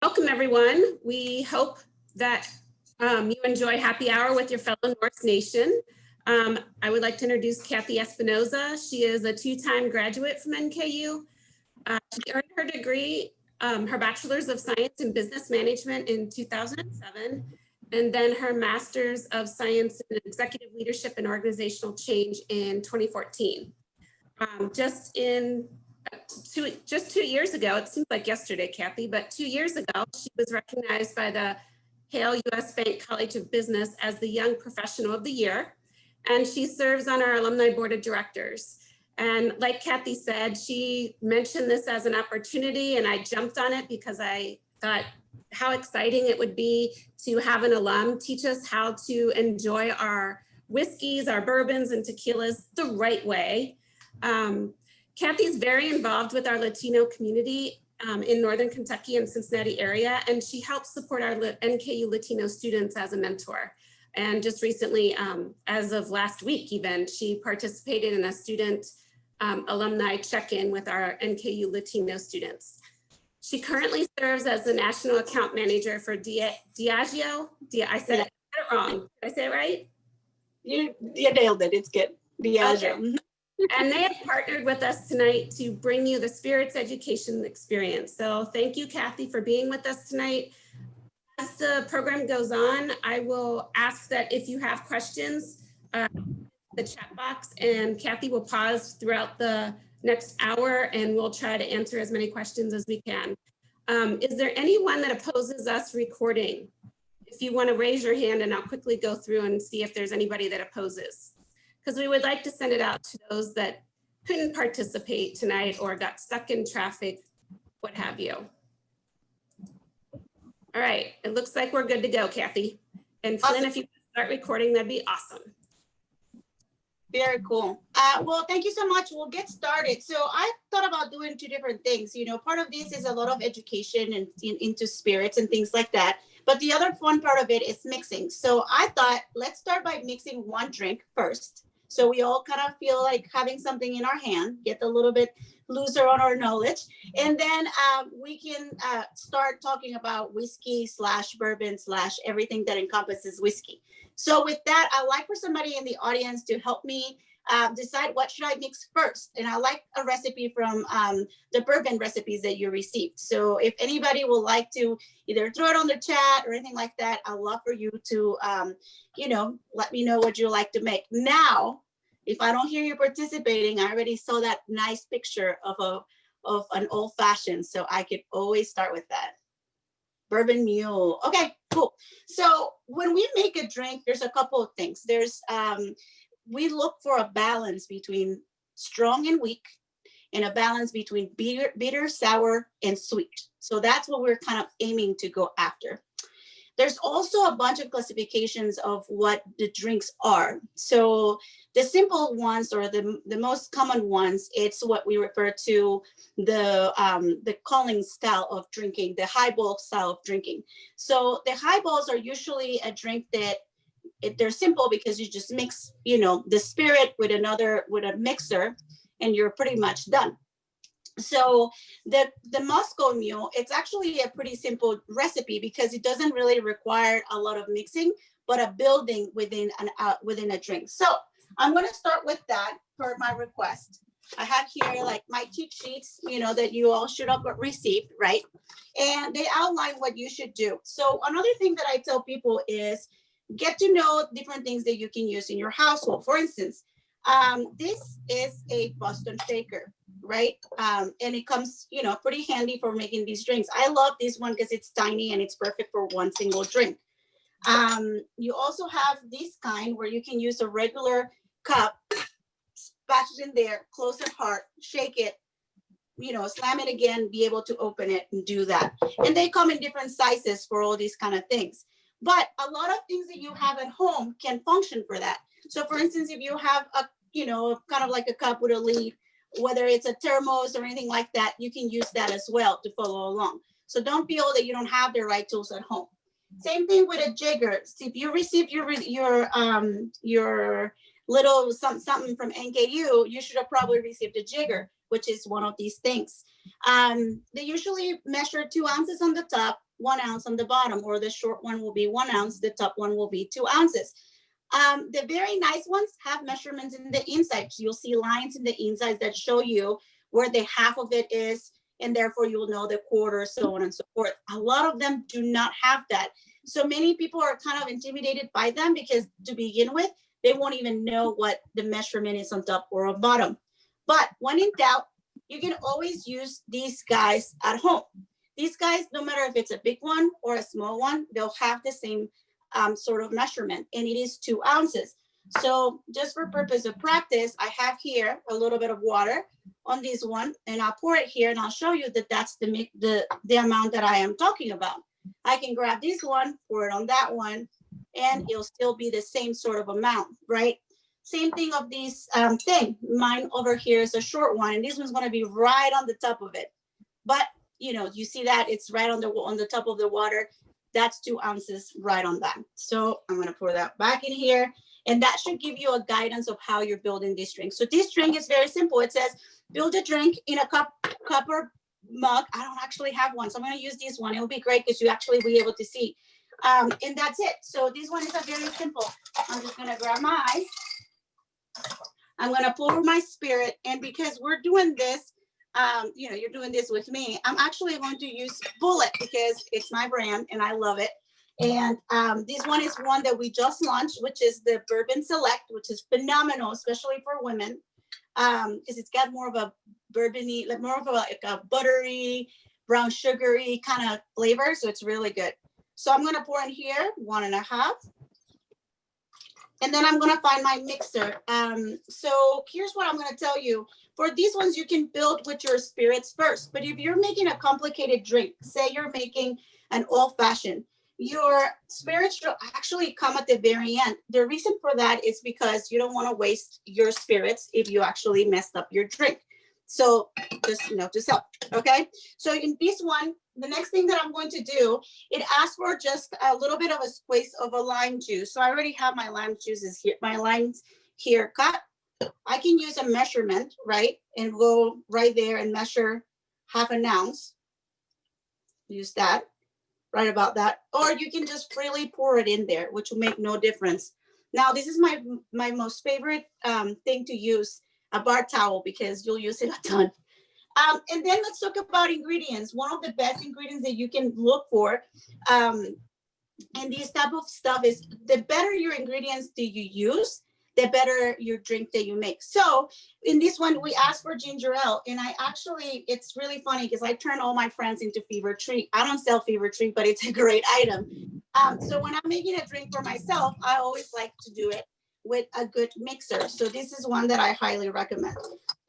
Welcome, everyone. We hope that you enjoy happy hour with your fellow Norse Nation. I would like to introduce Kathy Espinosa. She is a two-time graduate from NKU. She earned her degree, her Bachelor's of Science in Business Management in 2007, and then her Master's of Science in Executive Leadership and Organizational Change in 2014. Just 2 years ago, it seems like yesterday, Kathy, but 2 years ago, she was recognized by the Hale U.S. Bank College of Business as the Young Professional of the Year, and she serves on our alumni board of directors. And like Kathy said, she mentioned this as an opportunity, and I jumped on it because I thought how exciting it would be to have an alum teach us how to enjoy our whiskeys, our bourbons, and tequilas the right way. Kathy's very involved with our Latino community in Northern Kentucky and Cincinnati area, and she helps support our NKU Latino students as a mentor. And just recently, as of last week even, she participated in a student alumni check-in with our NKU Latino students. She currently serves as the National Account Manager for Diageo. I said it wrong. Did I say it right? You nailed it. It's good. Diageo. Okay. And they have partnered with us tonight to bring you the Spirits Education Experience. So thank you, Kathy, for being with us tonight. As the program goes on, I will ask that if you have questions, the chat box, and Kathy will pause throughout the next hour and we'll try to answer as many questions as we can. Is there anyone that opposes us recording? If you want to raise your hand, and I'll quickly go through and see if there's anybody that opposes, because we would like to send it out to those that couldn't participate tonight or got stuck in traffic, what have you. All right, it looks like we're good to go, Kathy. And Flynn, if you could start recording, that'd be awesome. Very cool. Well, thank you so much. We'll get started. So I thought about doing two different things. You know, part of this is a lot of education and into spirits and things like that. But the other fun part of it is mixing. So I thought, let's start by mixing one drink first. So we all kind of feel like having something in our hand, get a little bit looser on our knowledge. And then we can start talking about whiskey / bourbon / everything that encompasses whiskey. So with that, I'd like for somebody in the audience to help me decide what should I mix first. And I like a recipe from the bourbon recipes that you received. So if anybody would like to either throw it on the chat or anything like that, I'd love for you to, let me know what you like to make. Now, if I don't hear you participating, I already saw that nice picture of an old fashioned. So I could always start with that. Bourbon mule. Okay, cool. So when we make a drink, there's a couple of things. We look for a balance between strong and weak, and a balance between bitter, sour, and sweet. So that's what we're kind of aiming to go after. There's also a bunch of classifications of what the drinks are. So the simple ones, or the most common ones, it's what we refer to the calling style of drinking, the highball style of drinking. So the highballs are usually a drink that they're simple because you just mix, the spirit with a mixer, and you're pretty much done. So the Moscow Mule, it's actually a pretty simple recipe because it doesn't really require a lot of mixing, but a building within a drink. So I'm going to start with that per my request. I have here like my cheat sheets, that you all should have received, right? And they outline what you should do. So another thing that I tell people is get to know different things that you can use in your household. For instance, this is a Boston shaker, right? And it comes, pretty handy for making these drinks. I love this one because it's tiny and it's perfect for one single drink. You also have this kind where you can use a regular cup, splash it in there, close it hard, shake it, slam it again, be able to open it and do that. And they come in different sizes for all these kind of things. But a lot of things that you have at home can function for that. So for instance, if you have a, kind of like a cup with a lid, whether it's a thermos or anything like that, you can use that as well to follow along. So don't feel that you don't have the right tools at home. Same thing with a jigger. So if you receive your little something from NKU, you should have probably received a jigger, which is one of these things. They usually measure 2 ounces on the top, 1 ounce on the bottom, or the short one will be 1 ounce, the top one will be 2 ounces. The very nice ones have measurements in the inside. So you'll see lines in the insides that show you where the half of it is, and therefore you will know the quarter, so on and so forth. A lot of them do not have that. So many people are kind of intimidated by them because to begin with, they won't even know what the measurement is on top or on bottom. But when in doubt, you can always use these guys at home. These guys, no matter if it's a big one or a small one, they'll have the same sort of measurement, and it is 2 ounces. So just for purpose of practice, I have here a little bit of water on this one, and I'll pour it here, and I'll show you that that's the amount that I am talking about. I can grab this one, pour it on that one, and it'll still be the same sort of amount, right? Same thing of this thing. Mine over here is a short one, and this one's going to be right on the top of it. But you know, you see that it's right on the top of the water. That's 2 ounces right on that. So I'm going to pour that back in here, and that should give you a guidance of how you're building this drink. So this drink is very simple. It says build a drink in a cup or mug. I don't actually have one, so I'm going to use this one. It'll be great because you actually will be able to see. And that's it. So this one is a very simple. I'm just going to grab my ice. I'm going to pour my spirit, and because we're doing this, you know, you're doing this with me, I'm actually going to use Bullet because it's my brand and I love it. And this one is one that we just launched, which is the Bourbon Select, which is phenomenal, especially for women, because it's got more of a bourbony, like more of like a buttery, brown sugary kind of flavor. So it's really good. So I'm going to pour in here 1.5. And then I'm going to find my mixer. So here's what I'm going to tell you. For these ones, you can build with your spirits first. But if you're making a complicated drink, say you're making an old fashioned, your spirits should actually come at the very end. The reason for that is because you don't want to waste your spirits if you actually messed up your drink. So just note to self, okay? So in this one, the next thing that I'm going to do, it asks for just a little bit of a squeeze of a lime juice. So I already have my lime juices here, my limes here cut. I can use a measurement, right? And go right there and measure 1/2 ounce. Use that, right about that. Or you can just freely pour it in there, which will make no difference. Now, this is my most favorite thing to use, a bar towel, because you'll use it a ton. And then let's talk about ingredients. One of the best ingredients that you can look for in this type of stuff is the better your ingredients that you use, the better your drink that you make. So in this one, we asked for ginger ale, and it's really funny because I turn all my friends into Fever Tree. I don't sell Fever Tree, but it's a great item. So when I'm making a drink for myself, I always like to do it with a good mixer. So this is one that I highly recommend.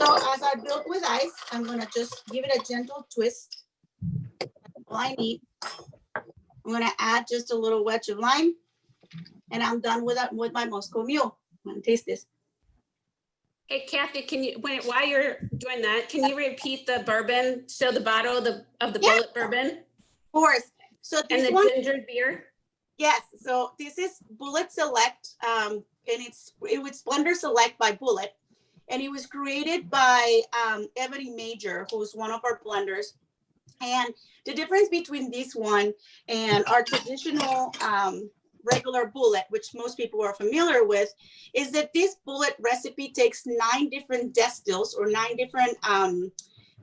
So as I built with ice, I'm gonna just give it a gentle twist. All I need. I'm gonna add just a little wedge of lime, and I'm done with my Moscow Mule. I'm gonna taste this. Hey, Kathy, can you, while you're doing that, can you repeat the bourbon? Show the bottle of the Bullet bourbon? Of course. So and this the one, ginger beer? Yes. So this is Bullet Select, and it was Splendor Select by Bullet, and it was created by Ebony Major, who's one of our blenders. And the difference between this one and our traditional regular Bullet, which most people are familiar with, is that this Bullet recipe takes 9 different distills, or 9 different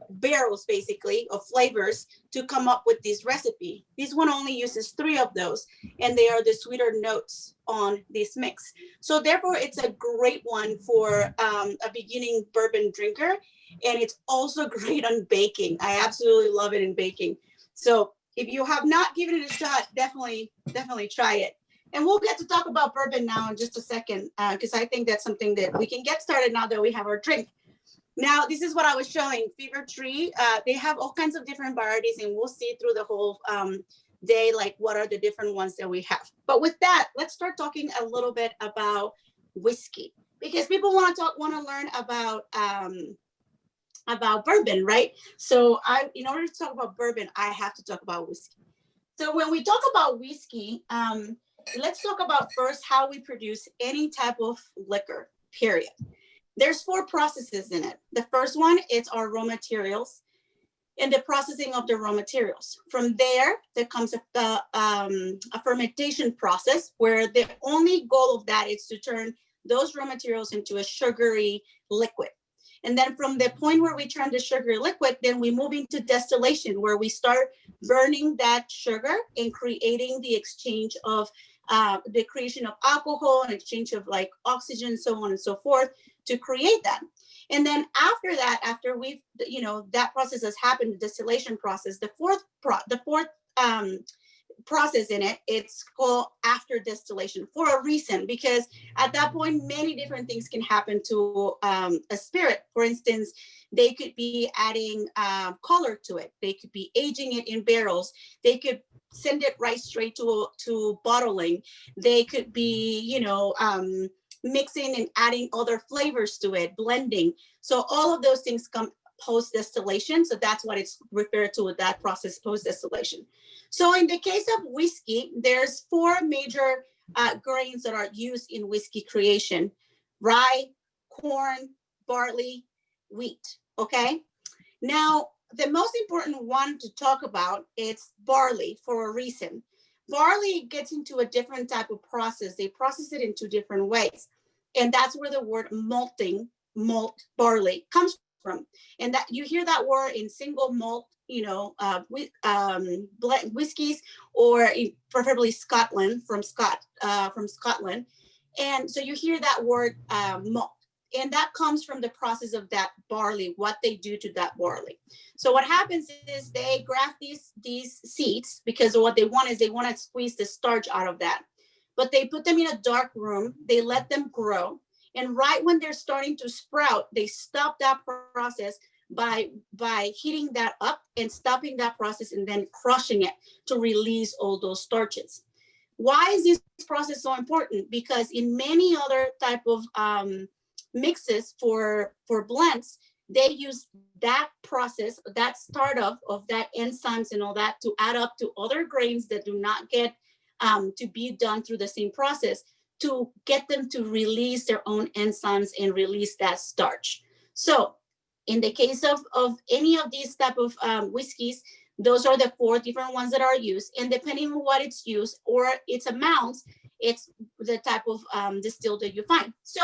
barrels, basically, of flavors to come up with this recipe. This one only uses 3 of those, and they are the sweeter notes on this mix. So therefore, it's a great one for a beginning bourbon drinker, and it's also great on baking. I absolutely love it in baking. So if you have not given it a shot, definitely try it. And we'll get to talk about bourbon now in just a second, because I think that's something that we can get started now that we have our drink. Now, this is what I was showing, Fever Tree. They have all kinds of different varieties, and we'll see through the whole day, like what are the different ones that we have. But with that, let's start talking a little bit about whiskey, because people want to learn about bourbon, right? So in order to talk about bourbon, I have to talk about whiskey. So when we talk about whiskey, let's talk about first how we produce any type of liquor, period. There's 4 processes in it. The first one is our raw materials. and the processing of the raw materials. From there comes a fermentation process where the only goal of that is to turn those raw materials into a sugary liquid. And then from the point where we turn the sugary liquid, then we move into distillation, where we start burning that sugar and creating the exchange of the creation of alcohol and exchange of like oxygen, so on and so forth, to create that. And then after that, after we've, that process has happened, the distillation process, the fourth process in it, it's called after distillation for a reason, because at that point, many different things can happen to a spirit. For instance, they could be adding color to it. They could be aging it in barrels. They could send it right straight to bottling. They could be, mixing and adding other flavors to it, blending. So all of those things come post distillation. So that's what it's referred to with that process, post distillation. So in the case of whiskey, there's 4 major grains that are used in whiskey creation: rye, corn, barley, wheat. Okay. Now, the most important one to talk about is barley for a reason. Barley gets into a different type of process. They process it in 2 different ways. And that's where the word malt barley comes from. And that you hear that word in single malt, whiskeys, or preferably from Scotland. And so you hear that word malt. And that comes from the process of that barley, what they do to that barley. So what happens is they graft these seeds, because what they want is they want to squeeze the starch out of that. But they put them in a dark room, they let them grow. And right when they're starting to sprout, they stop that process by heating that up and stopping that process and then crushing it to release all those starches. Why is this process so important? Because in many other type of mixes for blends, they use that process, that startup of that enzymes and all that, to add up to other grains that do not get to be done through the same process, to get them to release their own enzymes and release that starch. So in the case of any of these type of whiskeys, those are the 4 different ones that are used. And depending on what it's used or its amounts, it's the type of distill that you find. So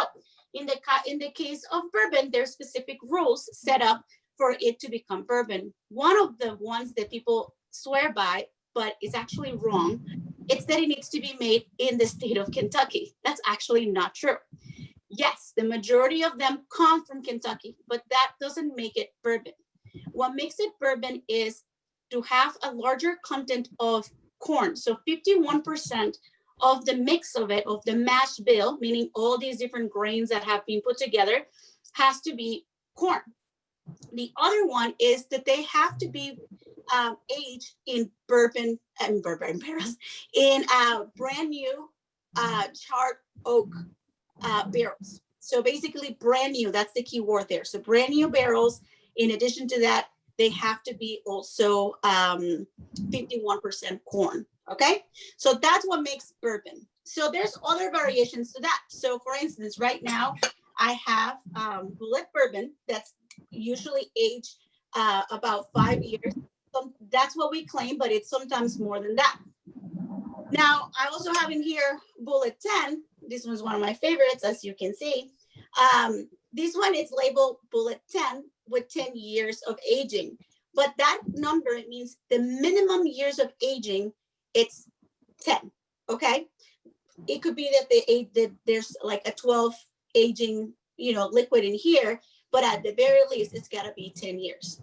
in the case of bourbon, there's specific rules set up for it to become bourbon. One of the ones that people swear by, but is actually wrong, it's that it needs to be made in the state of Kentucky. That's actually not true. Yes, the majority of them come from Kentucky, but that doesn't make it bourbon. What makes it bourbon is to have a larger content of corn. So 51% of the mix of it, of the mash bill, meaning all these different grains that have been put together, has to be corn. The other one is that they have to be aged in bourbon barrels, in brand new charred oak barrels. So basically brand new, that's the key word there. So brand new barrels. In addition to that, they have to be also 51% corn. Okay, so that's what makes bourbon. So there's other variations to that. So for instance, right now I have bullet bourbon that's usually aged about 5 years. So that's what we claim, but it's sometimes more than that. Now, I also have in here bullet 10. This one's one of my favorites, as you can see. This one is labeled bullet 10 with 10 years of aging. But that number, it means the minimum years of aging, it's 10, okay? It could be that there's like a 12 aging, liquid in here, but at the very least, it's gotta be 10 years.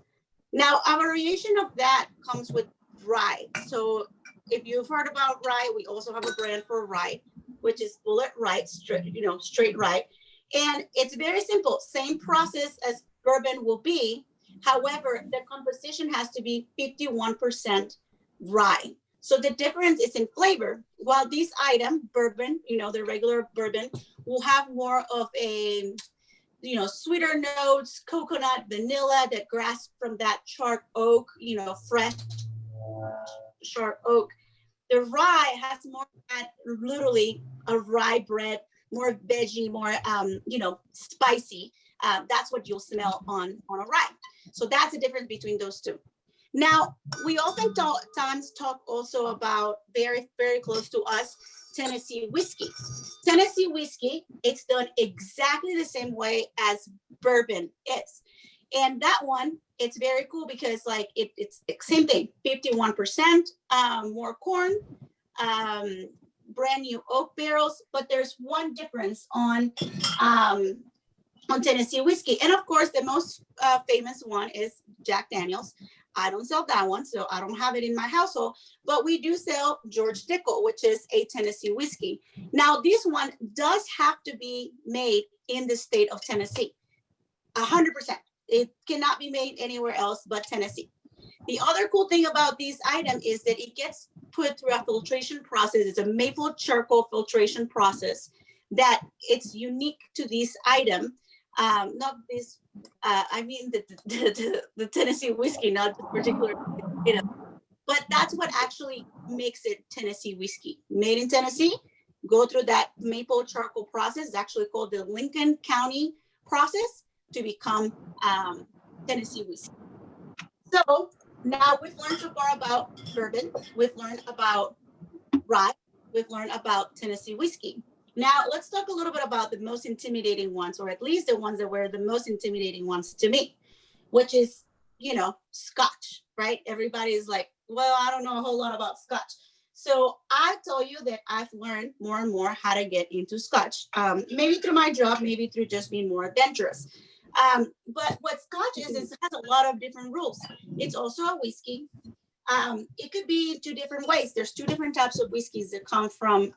Now, a variation of that comes with rye. So if you've heard about rye, we also have a brand for rye, which is bullet rye, straight rye. And it's very simple, same process as bourbon will be. However, the composition has to be 51% rye. So the difference is in flavor. While this item, bourbon, the regular bourbon, will have more of a, sweeter notes, coconut, vanilla that grasp from that charred oak, fresh charred oak. The rye has more that, literally a rye bread, more veggie, more, spicy. That's what you'll smell on a rye. So that's the difference between those two. Now, we oftentimes talk also about very, very close to us, Tennessee whiskey. Tennessee whiskey, it's done exactly the same way as bourbon is. And that one, it's very cool because like it's the same thing, 51% more corn, brand new oak barrels, but there's one difference on Tennessee whiskey. And of course, the most famous one is Jack Daniels. I don't sell that one, so I don't have it in my household, but we do sell George Dickel, which is a Tennessee whiskey. Now, this one does have to be made in the state of Tennessee, 100%. It cannot be made anywhere else but Tennessee. The other cool thing about this item is that it gets put through a filtration process. It's a maple charcoal filtration process that it's unique to this item. Not this, I mean the Tennessee whiskey, not the particular, but that's what actually makes it Tennessee whiskey. Made in Tennessee, go through that maple charcoal process. It's actually called the Lincoln County process to become Tennessee whiskey. So now we've learned so far about bourbon, we've learned about rye, we've learned about Tennessee whiskey. Now let's talk a little bit about the most intimidating ones, or at least the ones that were the most intimidating ones to me, which is, Scotch, right? Everybody's like, well, I don't know a whole lot about Scotch. So I tell you that I've learned more and more how to get into Scotch, maybe through my job, maybe through just being more adventurous. But what Scotch is it has a lot of different rules. It's also a whiskey. It could be two different ways. There's two different types of whiskeys that come from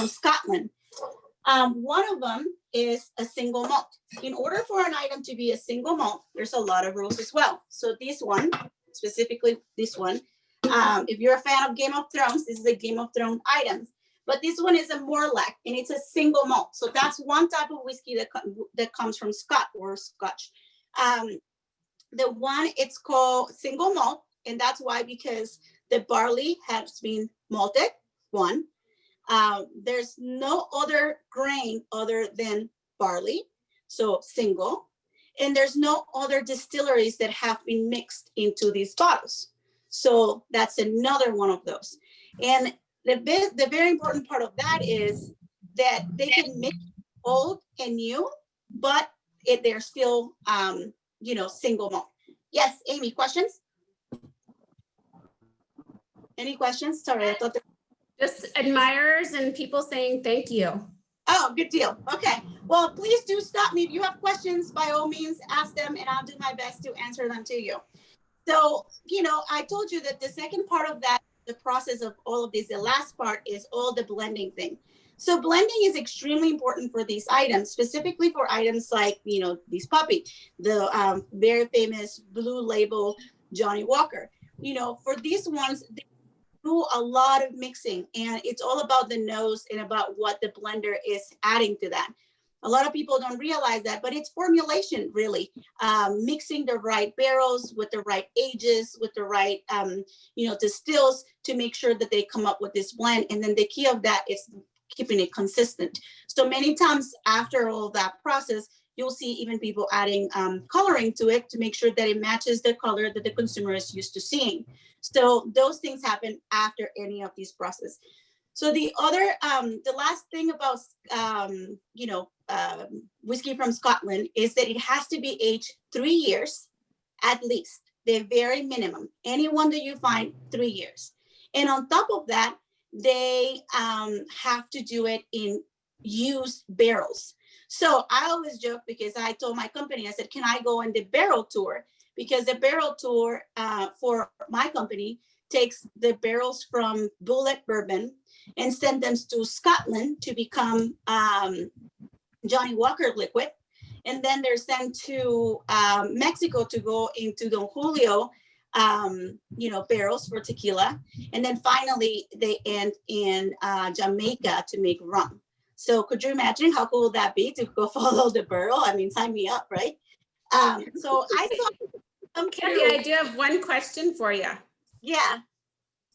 Scotland. One of them is a single malt. In order for an item to be a single malt, there's a lot of rules as well. So this one, specifically this one, if you're a fan of Game of Thrones, this is a Game of Thrones item. But this one is a Morlack, and it's a single malt. So that's one type of whiskey that comes from Scotch. The one, it's called single malt, and that's why, because the barley has been malted, one. There's no other grain other than barley, so single. And there's no other distilleries that have been mixed into these bottles. So that's another one of those. And the very important part of that is that they can mix old and new, but they're still, single malt. Yes, Amy, questions? Any questions? Sorry, I thought. Just admirers and people saying thank you. Oh, good deal. Okay. Well, please do stop me. If you have questions, by all means, ask them, and I'll do my best to answer them to you. So, I told you that the second part of that, the process of all of this, the last part is all the blending thing. So blending is extremely important for these items, specifically for items like, this puppy, the very famous Blue Label Johnny Walker. For these ones, they do a lot of mixing, and it's all about the nose and about what the blender is adding to that. A lot of people don't realize that, but it's formulation, really. Mixing the right barrels with the right ages, with the right, distills to make sure that they come up with this blend. And then the key of that is keeping it consistent. So many times after all that process, you'll see even people adding coloring to it to make sure that it matches the color that the consumer is used to seeing. So those things happen after any of these processes. So the last thing about, whiskey from Scotland is that it has to be aged 3 years at least, the very minimum. Anyone that you find, 3 years. And on top of that, they have to do it in used barrels. So I always joke, because I told my company, I said, can I go on the barrel tour? Because the barrel tour for my company takes the barrels from Bullet Bourbon and send them to Scotland to become Johnny Walker liquid. And then they're sent to Mexico to go into Don Julio, barrels for tequila. And then finally they end in Jamaica to make rum. So could you imagine how cool would that be to go follow the barrel? I mean, sign me up, right? So I saw Kathy, I do have one question for you. Yeah.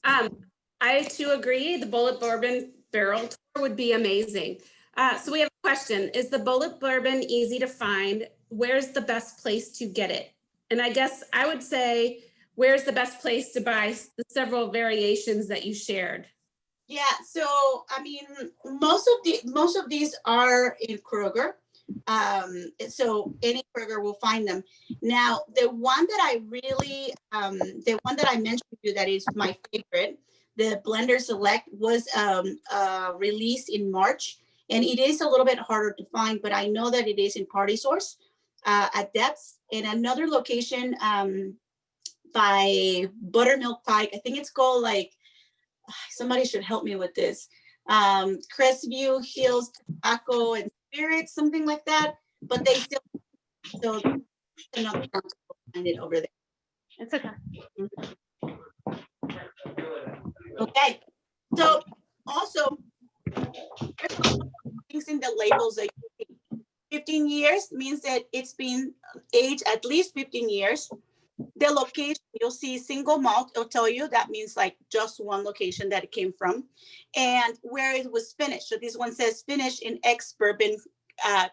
I too agree. The Bullet Bourbon barrel tour would be amazing. So we have a question. Is the Bullet Bourbon easy to find? Where's the best place to get it? And I guess I would say where's the best place to buy the several variations that you shared? Yeah, so I mean, most of these are in Kroger. So any Kroger will find them. Now, the one that I really, the one that I mentioned to you that is my favorite, the Blender Select, was released in March, and it is a little bit harder to find, but I know that it is in Party Source at Depths, and another location by Buttermilk Pike. I think it's called like, somebody should help me with this. Crestview Hills Tobacco and Spirits, something like that. But they still, so another one to find it over there. It's okay. Okay. So also, there's a lot of things in the labels that you see. 15 years means that it's been aged at least 15 years. The location, you'll see single malt, it'll tell you that means like just one location that it came from, and where it was finished. So this one says finished in ex-bourbon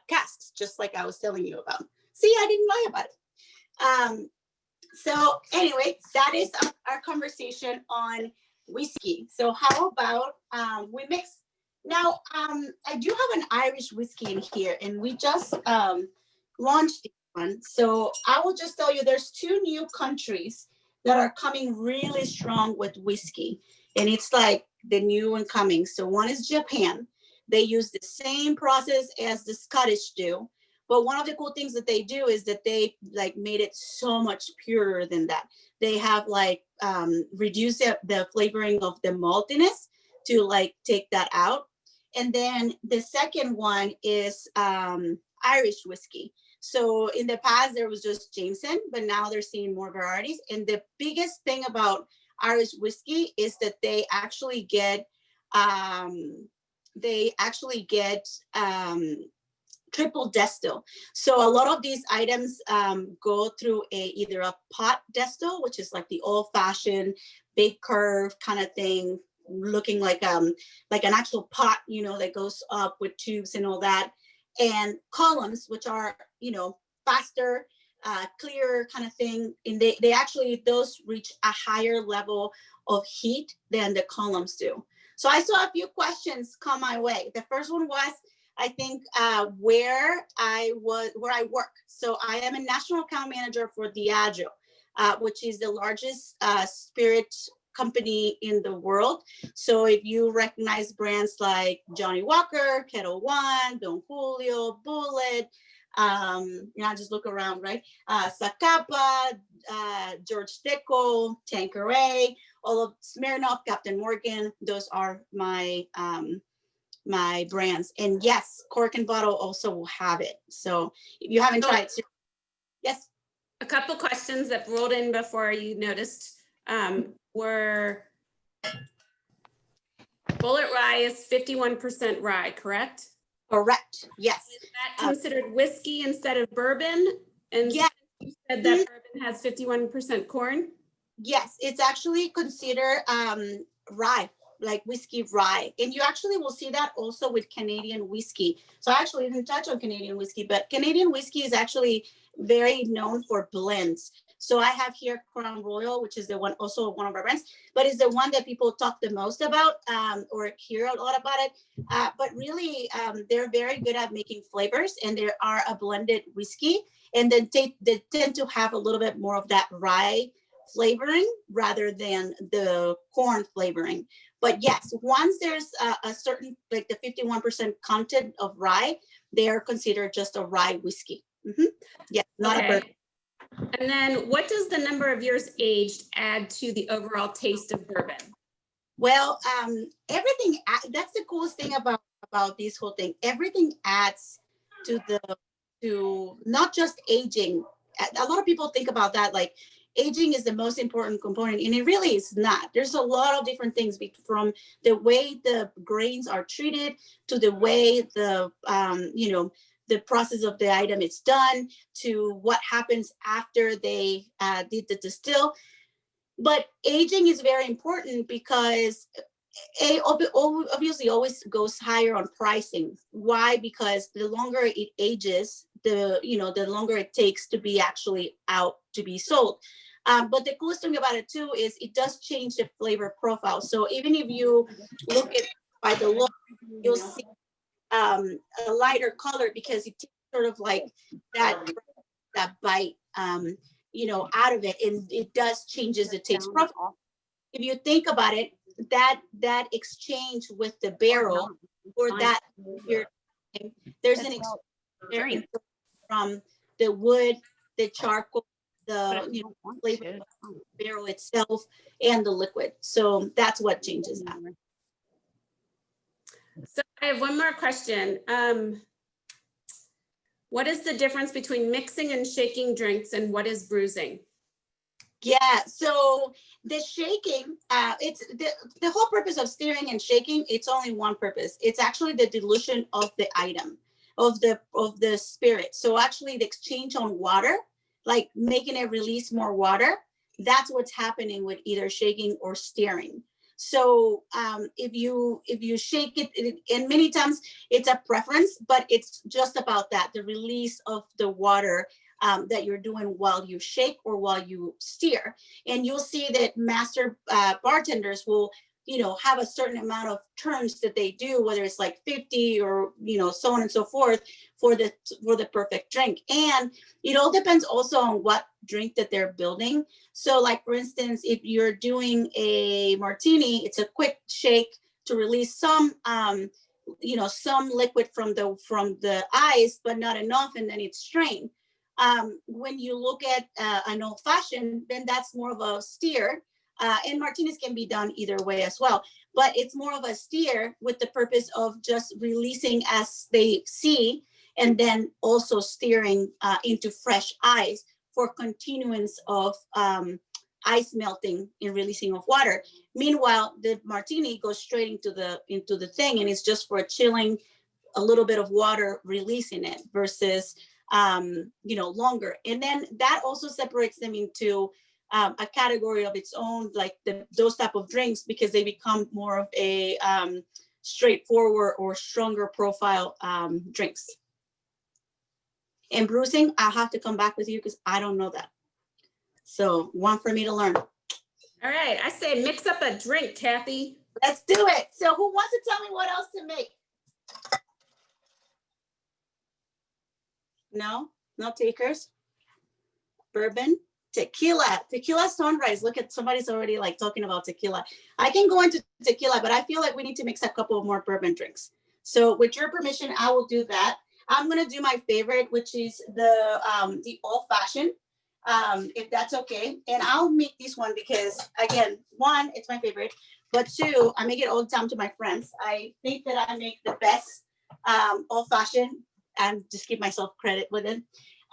casks, just like I was telling you about. See, I didn't lie about it. So anyway, that is our conversation on whiskey. So how about we mix? Now, I do have an Irish whiskey in here, and we just launched one. So I will just tell you there's two new countries that are coming really strong with whiskey. And it's like the new one coming. So one is Japan. They use the same process as the Scottish do. But one of the cool things that they do is that they like made it so much purer than that. They have like reduced the flavoring of the maltiness to like take that out. And then the second one is Irish whiskey. So in the past, there was just Jameson, but now they're seeing more varieties. And the biggest thing about Irish whiskey is that they actually get triple distill. So a lot of these items go through either a pot distill, which is like the old-fashioned big curve kind of thing, looking like an actual pot, you know, that goes up with tubes and all that. And columns, which are, you know, faster, clearer kind of thing. And they actually, those reach a higher level of heat than the columns do. So I saw a few questions come my way. The first one was, I think, where I work. So I am a national account manager for Diageo, which is the largest spirit company in the world. So if you recognize brands like Johnny Walker, Kettle One, Don Julio, Bullet, you know, just look around, right? Zacapa, George Dickel, Tanqueray, all of Smirnoff, Captain Morgan, those are my my brands. And yes, Cork and Bottle also will have it. So if you haven't tried, yes. A couple questions that rolled in before you noticed were Bullet Rye is 51% rye, correct? Correct, yes. Is that considered whiskey instead of bourbon? And yeah. You said that bourbon has 51% corn? Yes, it's actually considered rye, like whiskey rye. And you actually will see that also with Canadian whiskey. So I actually didn't touch on Canadian whiskey, but Canadian whiskey is actually very known for blends. So I have here Crown Royal, which is the one, also one of our brands, but it's the one that people talk the most about or hear a lot about it. But really, they're very good at making flavors, and they are a blended whiskey. And then they tend to have a little bit more of that rye flavoring rather than the corn flavoring. But yes, once there's a certain, like the 51% content of rye, they are considered just a rye whiskey. Mm-hmm. Yeah, not a bourbon. And then what does the number of years aged add to the overall taste of bourbon? Well, everything, that's the coolest thing about this whole thing. Everything adds to not just aging. A lot of people think about that, like aging is the most important component, and it really is not. There's a lot of different things, from the way the grains are treated to the way the, you know, the process of the item is done, to what happens after they did the distill. But aging is very important because obviously always goes higher on pricing. Why? Because the longer it ages, the longer it takes to be actually out to be sold. But the coolest thing about it too is it does change the flavor profile. So even if you look at by the look, you'll see a lighter color because it takes sort of like that bite, out of it, and it does changes the taste profile. If you think about it, that exchange with the barrel or that there's an exchange from the wood, the charcoal, the flavor of the barrel itself, and the liquid. So that's what changes that. So I have one more question. What is the difference between mixing and shaking drinks, and what is bruising? Yeah, so the shaking, it's the whole purpose of stirring and shaking. It's only one purpose. It's actually the dilution of the item, of the spirit. So actually, the exchange on water, like making it release more water. That's what's happening with either shaking or stirring. So if you shake it, and many times it's a preference, but it's just about that, the release of the water that you're doing while you shake or while you stir. And you'll see that master bartenders will, have a certain amount of turns that they do, whether it's like 50 or, so on and so forth for the perfect drink. And it all depends also on what drink that they're building. So like, for instance, if you're doing a martini, it's a quick shake to release some, some liquid from the ice, but not enough. And then it's strained. When you look at an old fashioned, then that's more of a stir. And martinis can be done either way as well, but it's more of a stir with the purpose of just releasing as they see, and then also stirring into fresh ice for continuance of ice melting and releasing of water. Meanwhile, the martini goes straight into the thing, and it's just for chilling, a little bit of water releasing it versus longer. And then that also separates them into a category of its own, like those type of drinks, because they become more of a straightforward or stronger profile drinks. And bruising, I'll have to come back with you because I don't know that. So one for me to learn. All right, I say mix up a drink, Kathy. Let's do it. So who wants to tell me what else to make? No takers. Bourbon, tequila sunrise. Look at, somebody's already like talking about tequila. I can go into tequila, but I feel like we need to mix a couple of more bourbon drinks. So with your permission, I will do that. I'm gonna do my favorite, which is the old fashioned, if that's okay. And I'll make this one because, again, one, it's my favorite, but two, I make it all the time to my friends. I think that I make the best old fashioned, and just give myself credit with it.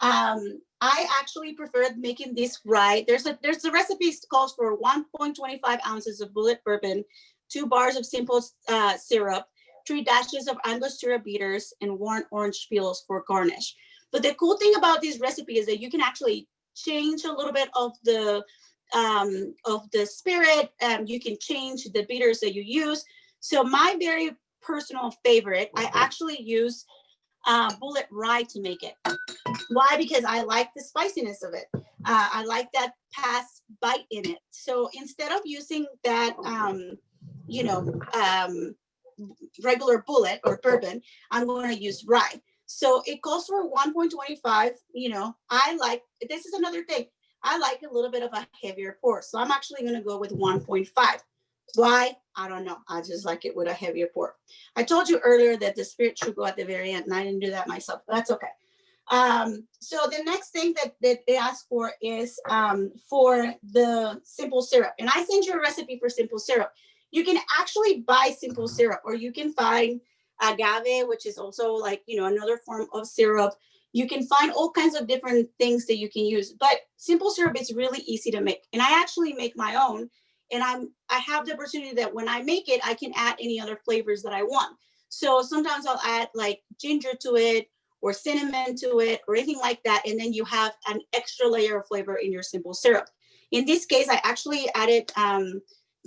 I actually prefer making this rye. There's a recipe calls for 1.25 ounces of bullet bourbon, 2 bars of simple syrup, 3 dashes of Angostura bitters, and 1 orange peels for garnish. But the cool thing about this recipe is that you can actually change a little bit of the spirit. You can change the bitters that you use. So my very personal favorite, I actually use bullet rye to make it. Why? Because I like the spiciness of it. I like that past bite in it. So instead of using that, regular bullet or bourbon, I'm going to use rye. So it calls for 1.25. I like, this is another thing, I like a little bit of a heavier pour. So I'm actually going to go with 1.5. Why? I don't know. I just like it with a heavier pour. I told you earlier that the spirit should go at the very end, and I didn't do that myself, but that's okay. So the next thing that they ask for is for the simple syrup. And I sent you a recipe for simple syrup. You can actually buy simple syrup, or you can find agave, which is also like, another form of syrup. You can find all kinds of different things that you can use, but simple syrup is really easy to make. And I actually make my own. And I have the opportunity that when I make it, I can add any other flavors that I want. So sometimes I'll add like ginger to it, or cinnamon to it, or anything like that. And then you have an extra layer of flavor in your simple syrup. In this case, I actually added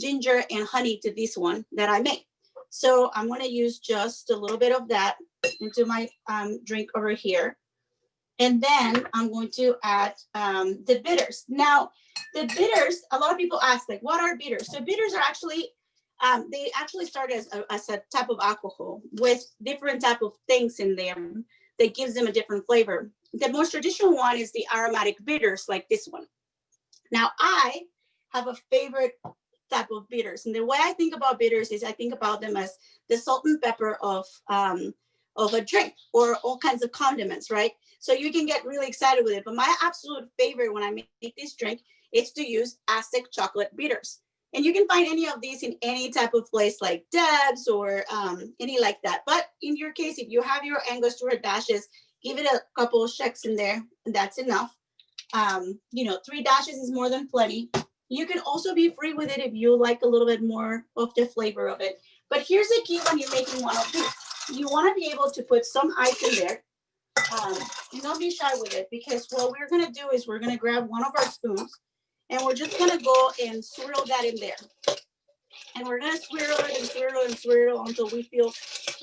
ginger and honey to this one that I made. So I'm going to use just a little bit of that into my drink over here. And then I'm going to add the bitters. Now, the bitters, a lot of people ask, like, what are bitters? So bitters are actually, they actually start as a type of alcohol with different type of things in them that gives them a different flavor. The most traditional one is the aromatic bitters, like this one. Now, I have a favorite type of bitters. And the way I think about bitters is I think about them as the salt and pepper of a drink or all kinds of condiments, right? So you can get really excited with it. But my absolute favorite when I make this drink is to use Aztec chocolate bitters. And you can find any of these in any type of place like Deb's or any like that. But in your case, if you have your Angostura dashes, give it a couple of shakes in there, and that's enough. 3 dashes is more than plenty. You can also be free with it if you like a little bit more of the flavor of it. But here's the key when you're making one of these. You want to be able to put some ice in there. And don't be shy with it, because what we're going to do is we're going to grab one of our spoons and we're just going to go and swirl that in there. And we're going to swirl it and swirl and swirl until we feel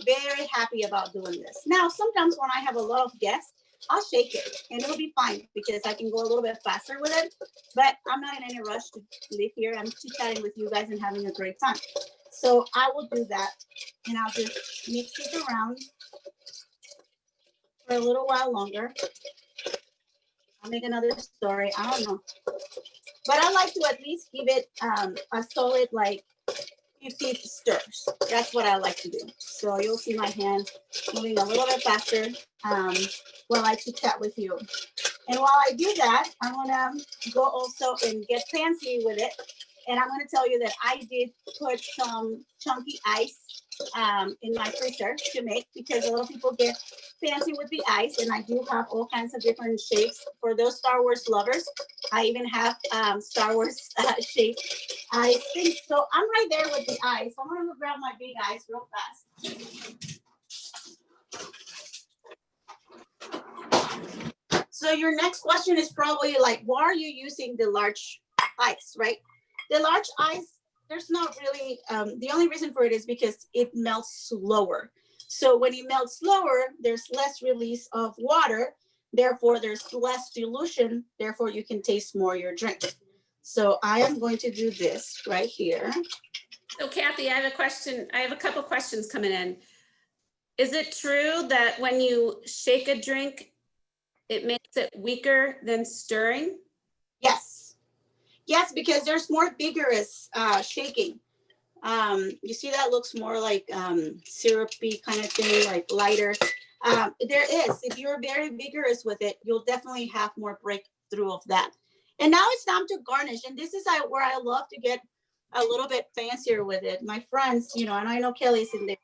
very happy about doing this. Now, sometimes when I have a lot of guests, I'll shake it and it'll be fine because I can go a little bit faster with it, but I'm not in any rush to leave here. I'm chit-chatting with you guys and having a great time. So I will do that and I'll just mix it around for a little while longer. I'll make another story. I don't know. But I like to at least give it a solid like 50 stirs. That's what I like to do. So you'll see my hand moving a little bit faster while I chit chat with you. And while I do that, I'm gonna go also and get fancy with it. And I'm gonna tell you that I did put some chunky ice in my freezer to make, because a lot of people get fancy with the ice, and I do have all kinds of different shapes for those Star Wars lovers. I even have Star Wars shaped ice things. So I'm right there with the ice. I'm gonna grab my big ice real fast. So your next question is probably like, why are you using the large ice, right? The large ice, there's not really, the only reason for it is because it melts slower. So when it melts slower, there's less release of water. Therefore, there's less dilution. Therefore, you can taste more your drink. So I am going to do this right here. So Kathy, I have a question. I have a couple questions coming in. Is it true that when you shake a drink, it makes it weaker than stirring? Yes. Yes, because there's more vigorous shaking. You see that looks more like syrupy kind of thing, like lighter. There is, if you're very vigorous with it, you'll definitely have more breakthrough of that. And now it's time to garnish. And this is where I love to get a little bit fancier with it. My friends, and I know Kelly's in there.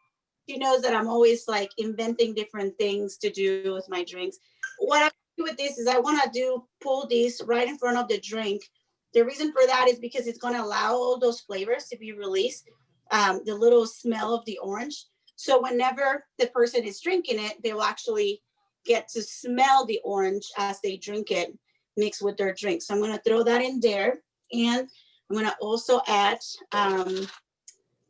She knows that I'm always like inventing different things to do with my drinks. What I do with this is I want to pull these right in front of the drink. The reason for that is because it's going to allow all those flavors to be released, the little smell of the orange. So whenever the person is drinking it, they will actually get to smell the orange as they drink it mixed with their drink. So I'm going to throw that in there. And I'm going to also add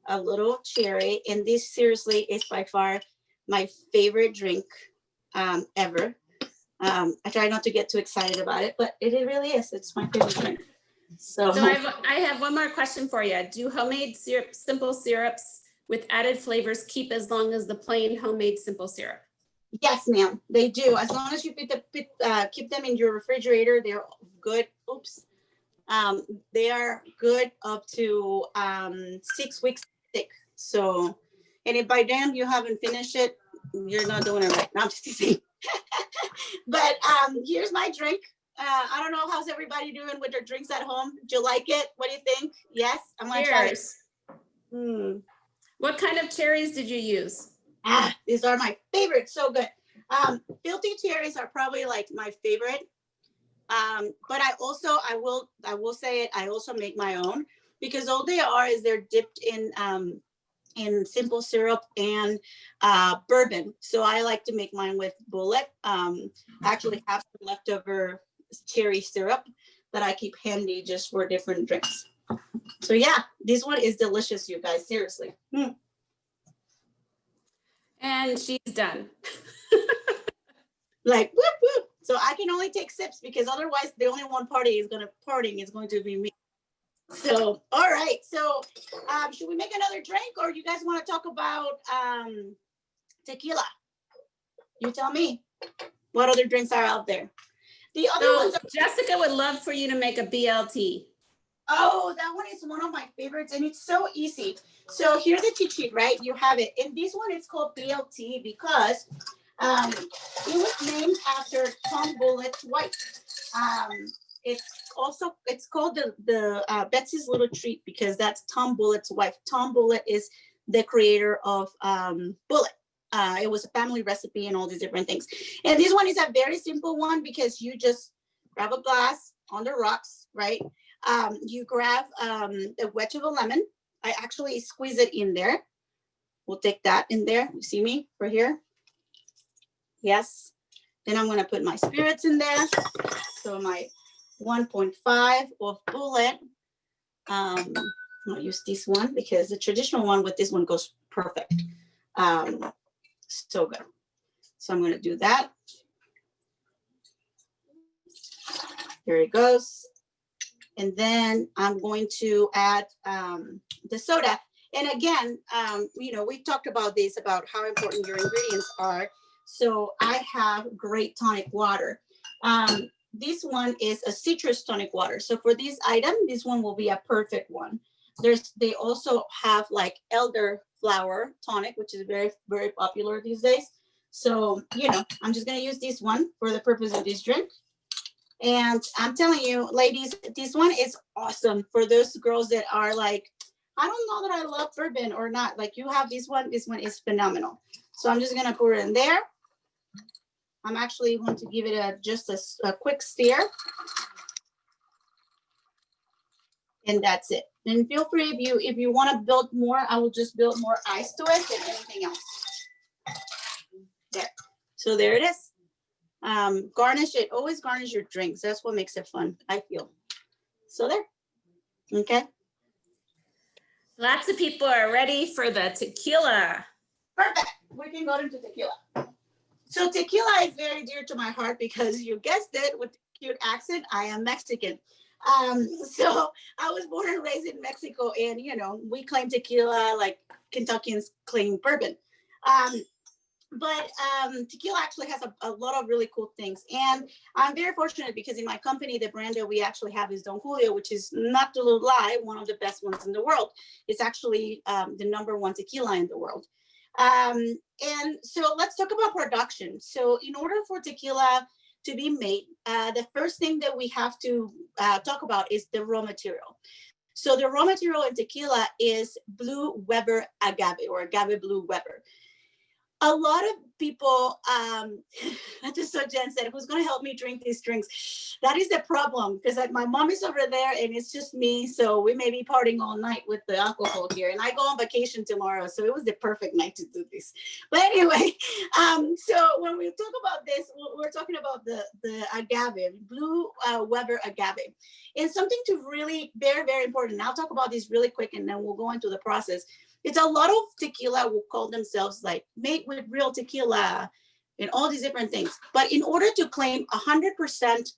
a little cherry. And this seriously is by far my favorite drink ever. I try not to get too excited about it, but it really is. It's my favorite drink. So I have one more question for you. Do homemade simple syrups with added flavors keep as long as the plain homemade simple syrup? Yes, ma'am, they do. As long as you keep them in your refrigerator, they're good. Oops. They are good up to 6 weeks thick. So, and if by then you haven't finished it, you're not doing it right. No, I'm just teasing. But here's my drink. I don't know, how's everybody doing with their drinks at home? Do you like it? What do you think? Yes, I'm gonna try it. What kind of cherries did you use? These are my favorite. So good. Filthy cherries are probably like my favorite. But I will say it. I also make my own, because all they are is they're dipped in simple syrup and bourbon. So I like to make mine with bullet. I actually have some leftover cherry syrup that I keep handy just for different drinks. So yeah, this one is delicious, you guys, seriously. And she's done. Like, whoop, whoop. So I can only take sips because otherwise the only one partying is going to be me. So, all right. So should we make another drink or you guys want to talk about tequila? You tell me what other drinks are out there. The other So ones are, Jessica would love for you to make a BLT. oh, that one is one of my favorites and it's so easy. So here's the cheat sheet, right? You have it. And this one is called BLT because it was named after Tom Bullitt's wife. It's called the Betsy's Little Treat because that's Tom Bullitt's wife. Tom Bullitt is the creator of Bullitt. It was a family recipe and all these different things. And this one is a very simple one because you just grab a glass on the rocks, right? You grab a wedge of a lemon. I actually squeeze it in there. We'll take that in there. You see me right here? Yes. Then I'm going to put my spirits in there. So my 1.5 of Bullet. I'm going to use this one because the traditional one with this one goes perfect. So good. So I'm going to do that. Here it goes. And then I'm going to add the soda. And again, we talked about this, about how important your ingredients are. So I have great tonic water. This one is a citrus tonic water. So for this item, this one will be a perfect one. They also have like elderflower tonic, which is very, very popular these days. So, I'm just going to use this one for the purpose of this drink. And I'm telling you, ladies, this one is awesome for those girls that are like, I don't know that I love bourbon or not. Like you have this one is phenomenal. So I'm just going to pour it in there. I'm actually going to give it just a quick stir. And that's it. And feel free if you want to build more, I will just build more ice to it than anything else. There. So there it is. Garnish it. Always garnish your drinks. That's what makes it fun, I feel. So there. Okay. Lots of people are ready for the tequila. Perfect. We can go into tequila. So tequila is very dear to my heart because you guessed it with the cute accent. I am Mexican. So I was born and raised in Mexico, and we claim tequila like Kentuckians claim bourbon. But tequila actually has a lot of really cool things. And I'm very fortunate because in my company, the brand that we actually have is Don Julio, which is, not to lie, one of the best ones in the world. It's actually the #1 tequila in the world. And so let's talk about production. So in order for tequila to be made, the first thing that we have to talk about is the raw material. So the raw material in tequila is blue Weber agave, or agave blue Weber. A lot of people, just so Jen said, who's going to help me drink these drinks? That is the problem, because my mom is over there and it's just me. So we may be partying all night with the alcohol here. And I go on vacation tomorrow. So it was the perfect night to do this. But anyway, so when we talk about this, we're talking about the agave, blue Weber agave. And something to really, very, very important. I'll talk about this really quick and then we'll go into the process. It's a lot of tequila will call themselves like made with real tequila and all these different things. But in order to claim 100%,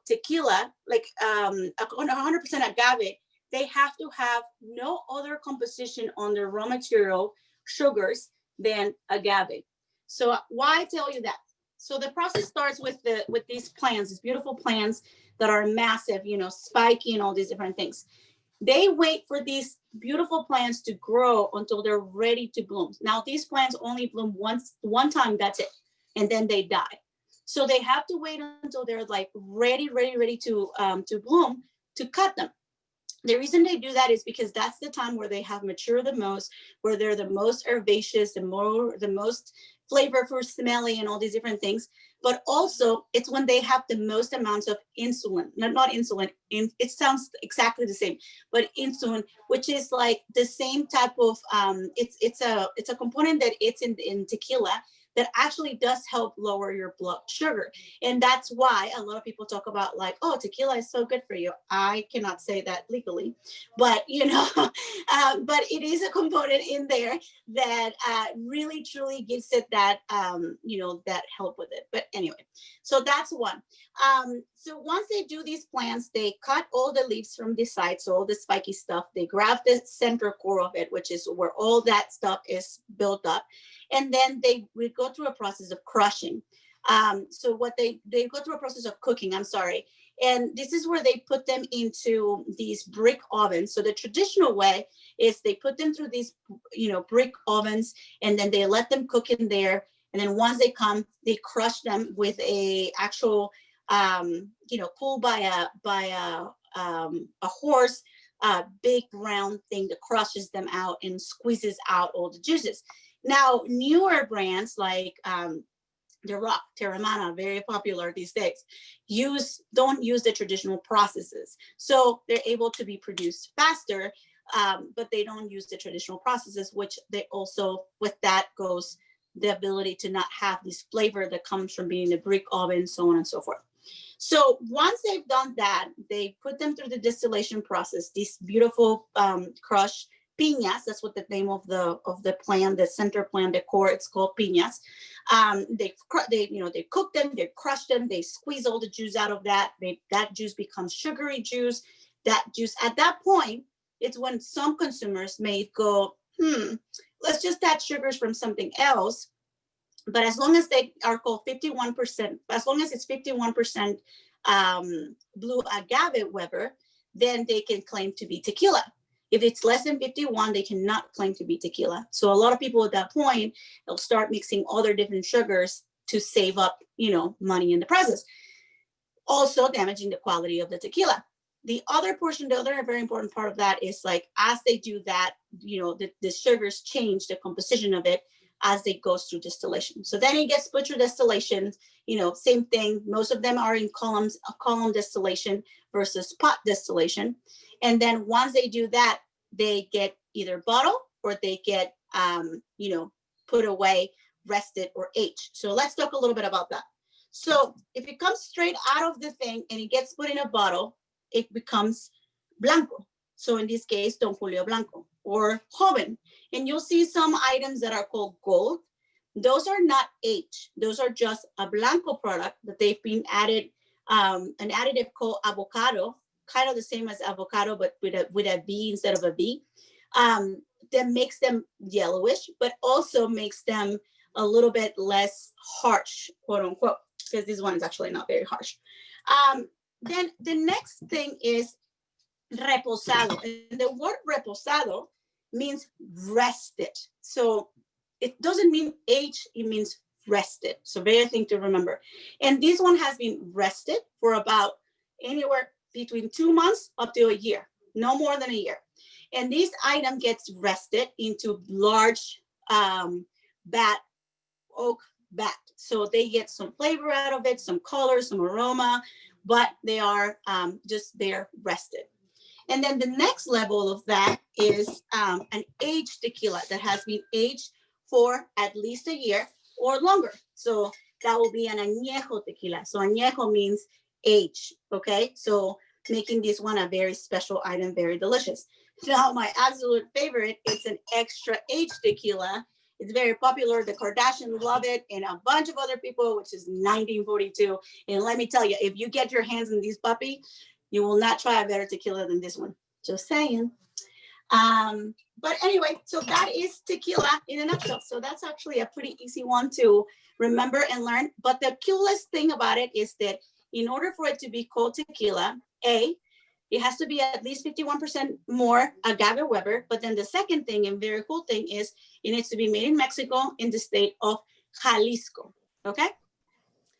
tequila, like 100% agave, they have to have no other composition on their raw material sugars than agave. So why I tell you that? So the process starts with these plants, these beautiful plants that are massive, spiky and all these different things. They wait for these beautiful plants to grow until they're ready to bloom. Now, these plants only bloom one time, that's it. And then they die. So they have to wait until they're like ready to bloom to cut them. The reason they do that is because that's the time where they have matured the most, where they're the most herbaceous, the most flavorful, smelly, and all these different things. But also, it's when they have the most amounts of insulin, not insulin. It sounds exactly the same, but insulin, which is like the same type of. It's a component that it's in tequila that actually does help lower your blood sugar. And that's why a lot of people talk about like, oh, tequila is so good for you. I cannot say that legally, but but it is a component in there that really truly gives it that, that help with it. But anyway, so that's one. So once they do these plants, they cut all the leaves from the side, so all the spiky stuff. They grab the center core of it, which is where all that stuff is built up, and then we go through a process of crushing. So what they go through a process of cooking. I'm sorry, and this is where they put them into these brick ovens. So the traditional way is they put them through these, brick ovens, and then they let them cook in there. And then once they come, they crush them with a actual, pulled by a horse, big round thing that crushes them out and squeezes out all the juices. Now, newer brands like the Rock, Terramana, very popular these days, don't use the traditional processes. So they're able to be produced faster, but they don't use the traditional processes, which they also, with that goes the ability to not have this flavor that comes from being in a brick oven, so on and so forth. So once they've done that, they put them through the distillation process, these beautiful crushed piñas. That's what the name of the plant, the center plant, the core, it's called piñas. They cook them, they crush them, they squeeze all the juice out of that. That juice becomes sugary juice. That juice, at that point, it's when some consumers may go, let's just add sugars from something else. But as long as they are called 51%, as long as it's 51% blue agave Weber, then they can claim to be tequila. If it's less than 51, they cannot claim to be tequila. So a lot of people at that point, they'll start mixing other different sugars to save up, money in the process, also damaging the quality of the tequila. The other portion, the other very important part of that is like, as they do that, the sugars change the composition of it as it goes through distillation. So then it gets put through distillation, same thing. Most of them are in column distillation versus pot distillation. And then once they do that, they get either bottled or they get, put away, rested, or aged. So let's talk a little bit about that. So if it comes straight out of the thing and it gets put in a bottle, it becomes blanco. So in this case, Don Julio Blanco or joven. And you'll see some items that are called gold. Those are not aged. Those are just a blanco product that they've been added, an additive called avocado, kind of the same as avocado, but with a V instead of a V, that makes them yellowish, but also makes them a little bit less harsh, quote unquote, because this one is actually not very harsh. Then the next thing is reposado. And the word reposado means rested. So it doesn't mean aged, it means rested. So very thing to remember. And this one has been rested for about anywhere between 2 months up to a year, no more than a year. And this item gets rested into large oak bat. So they get some flavor out of it, some color, some aroma, but they are they're rested. And then the next level of that is an aged tequila that has been aged for at least a year or longer. So that will be an añejo tequila. So añejo means age, okay? So making this one a very special item, very delicious. Now, my absolute favorite is an extra aged tequila. It's very popular. The Kardashians love it, and a bunch of other people, which is 1942. And let me tell you, if you get your hands on this puppy, you will not try a better tequila than this one. Just saying. But anyway, so that is tequila in a nutshell. So that's actually a pretty easy one to remember and learn. But the coolest thing about it is that in order for it to be called tequila, it has to be at least 51% more agave Weber. But then the second thing and very cool thing is it needs to be made in Mexico in the state of Jalisco. Okay.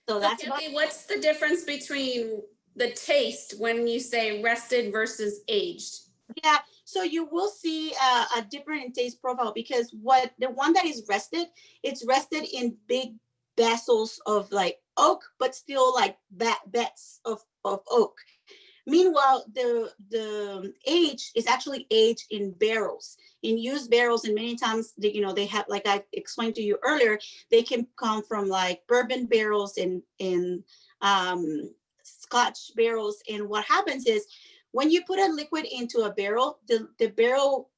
So that's Kathy, what's the difference between the taste when you say rested versus aged? Yeah, so you will see a different taste profile because the one that is rested, it's rested in big vessels of like oak, but still like beds of oak. Meanwhile, the age is actually aged in barrels, in used barrels, and many times they have, like I explained to you earlier, they can come from like bourbon barrels and Scotch barrels. And what happens is when you put a liquid into a barrel, the barrel,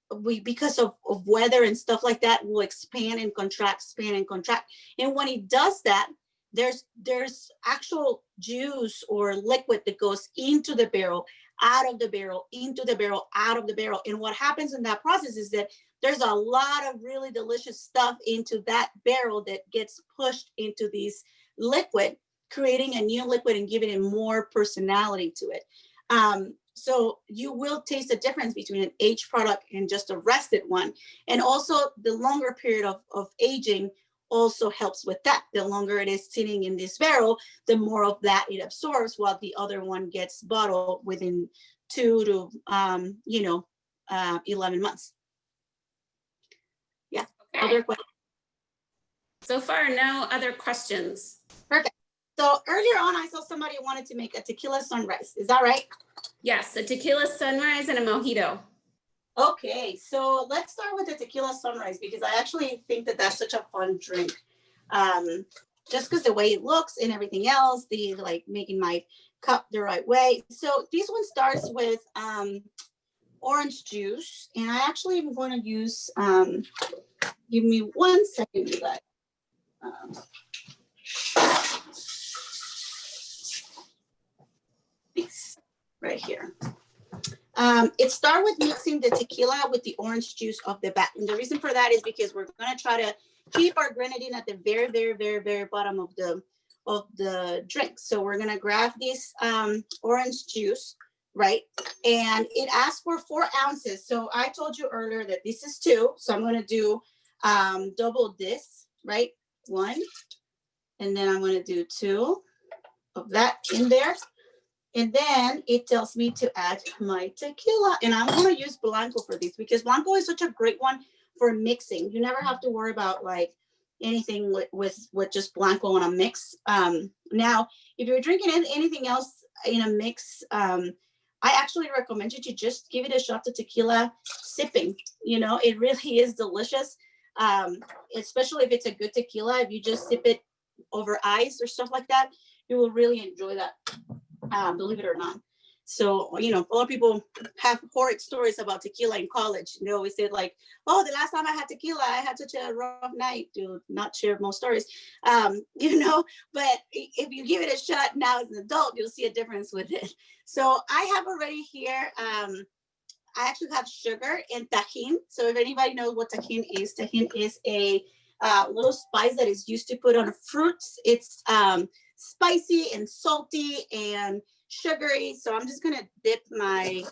because of weather and stuff like that, will expand and contract, expand and contract. And when it does that, there's actual juice or liquid that goes into the barrel, out of the barrel, into the barrel, out of the barrel. And what happens in that process is that there's a lot of really delicious stuff into that barrel that gets pushed into this liquid, creating a new liquid and giving it more personality to it. So you will taste the difference between an aged product and just a rested one. And also the longer period of aging also helps with that. The longer it is sitting in this barrel, the more of that it absorbs, while the other one gets bottled within 2 to 11 months. Yeah. Okay. Other questions? So far, no other questions. Perfect. So earlier on, I saw somebody wanted to make a tequila sunrise. Is that right? Yes, a tequila sunrise and a mojito. Okay, so let's start with the tequila sunrise, because I actually think that that's such a fun drink. Just because the way it looks and everything else, the like making my cup the right way. So this one starts with orange juice, and I actually am going to use, give me 1 second, you guys. Right here. It starts with mixing the tequila with the orange juice off the bat. And the reason for that is because we're going to try to keep our grenadine at the very, very, very, very bottom of the drink. So we're going to grab this orange juice, right? And it asks for 4 ounces. So I told you earlier that this is 2. So I'm going to do double this, right? 1. And then I'm going to do 2 of that in there. And then it tells me to add my tequila, and I'm going to use Blanco for this, because Blanco is such a great one for mixing. You never have to worry about like anything with just Blanco on a mix. Now, if you're drinking anything else in a mix, I actually recommend you to just give it a shot to tequila sipping. It really is delicious, especially if it's a good tequila. If you just sip it over ice or stuff like that, you will really enjoy that. Believe it or not. So, a lot of people have horrid stories about tequila in college. They always say like, oh, the last time I had tequila, I had such a rough night. Do not share most stories, but if you give it a shot now as an adult, you'll see a difference with it. So I have already here, I actually have sugar and tajin. So if anybody knows what tajin is a little spice that is used to put on fruits. It's spicy and salty and sugary. So I'm just gonna dip my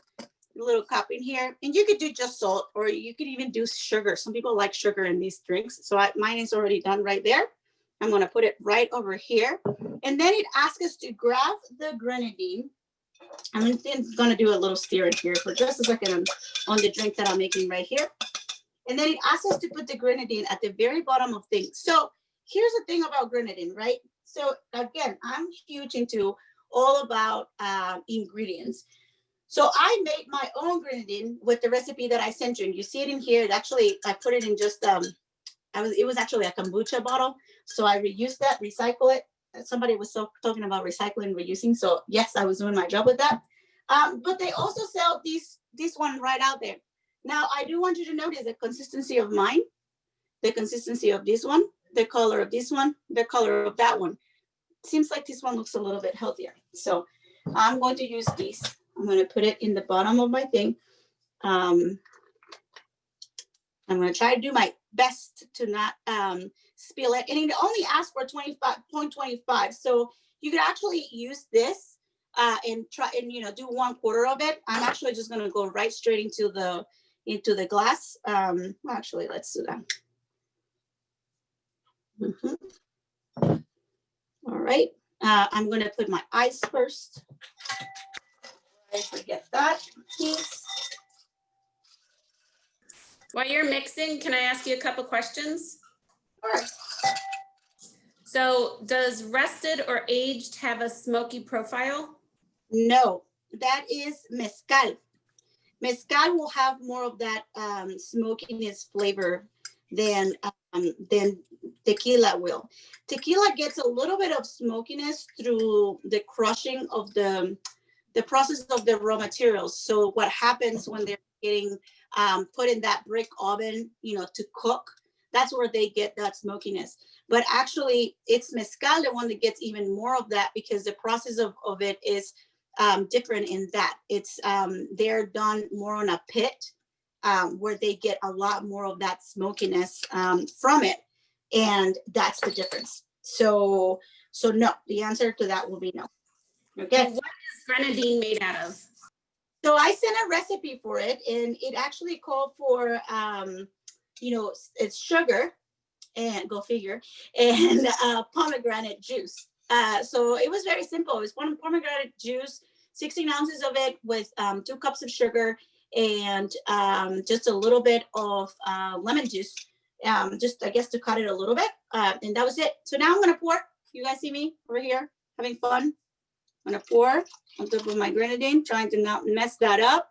little cup in here, and you could do just salt, or you could even do sugar. Some people like sugar in these drinks. So mine is already done right there. I'm gonna put it right over here. And then it asks us to grab the grenadine. I'm gonna do a little stir here for just a second on the drink that I'm making right here. And then it asks us to put the grenadine at the very bottom of things. So here's the thing about grenadine, right? So again, I'm huge into all about ingredients. So I made my own grenadine with the recipe that I sent you. And you see it in here. Actually, I put it in just, it was actually a kombucha bottle. So I reused that, recycle it. Somebody was talking about recycling, reusing. So yes, I was doing my job with that. But they also sell this one right out there. Now, I do want you to notice the consistency of mine, the consistency of this one, the color of this one, the color of that one. Seems like this one looks a little bit healthier. So I'm going to use these. I'm going to put it in the bottom of my thing. I'm going to try to do my best to not spill it. And it only asks for 25.25. So you could actually use this and try and do 1/4 of it. I'm actually just going to go right straight into the glass. Actually, let's do that. All right. I'm going to put my ice first. I forget that piece. While you're mixing, can I ask you a couple questions? Sure. So does rested or aged have a smoky profile? No, that is mezcal. Mezcal will have more of that smokiness flavor than tequila will. Tequila gets a little bit of smokiness through the crushing of the process of the raw materials. So what happens when they're getting put in that brick oven, to cook, that's where they get that smokiness. But actually, it's mezcal, the one that gets even more of that, because the process of it is different in that it's they're done more on a pit where they get a lot more of that smokiness from it, and that's the difference. So no, the answer to that will be no. Okay. What is grenadine made out of? So I sent a recipe for it, and it actually called for it's sugar, and go figure, and pomegranate juice. So it was very simple. It was one pomegranate juice, 16 ounces of it, with 2 cups of sugar, and just a little bit of lemon juice, just I guess to cut it a little bit, and that was it. So now I'm gonna pour. You guys see me over here having fun? I'm gonna pour on top of my grenadine, trying to not mess that up.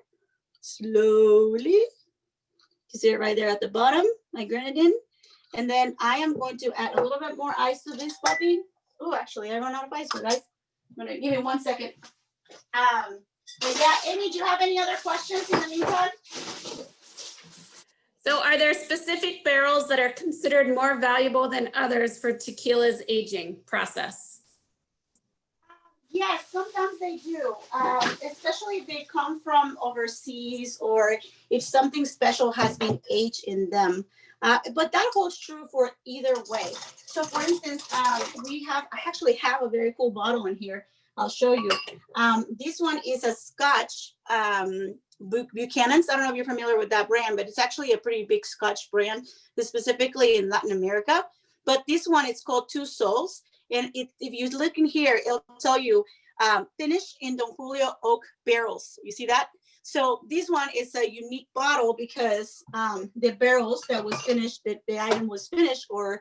Slowly. You see it right there at the bottom, my grenadine. And then I am going to add a little bit more ice to this puppy. Oh, actually, I run out of ice, guys. I'm gonna give me 1 second. But yeah, Amy, do you have any other questions in the meantime? So are there specific barrels that are considered more valuable than others for tequila's aging process? Yes, sometimes they do, especially if they come from overseas, or if something special has been aged in them. But that holds true for either way. So for instance, I actually have a very cool bottle in here. I'll show you. This one is a Scotch, Buchanan's. I don't know if you're familiar with that brand, but it's actually a pretty big Scotch brand, specifically in Latin America. But this one is called Two Souls. And if you look in here, it'll tell you finished in Don Julio oak barrels. You see that? So this one is a unique bottle because the barrels that was finished, that the item was finished or,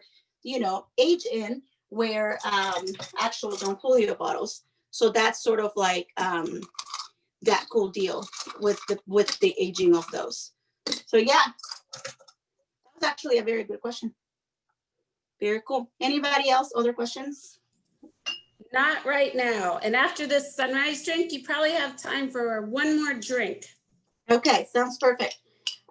aged in, were actual Don Julio bottles. So that's sort of like that cool deal with the aging of those. So yeah, that was actually a very good question. Very cool. Anybody else? Other questions? Not right now. And after this sunrise drink, you probably have time for one more drink. Okay, sounds perfect.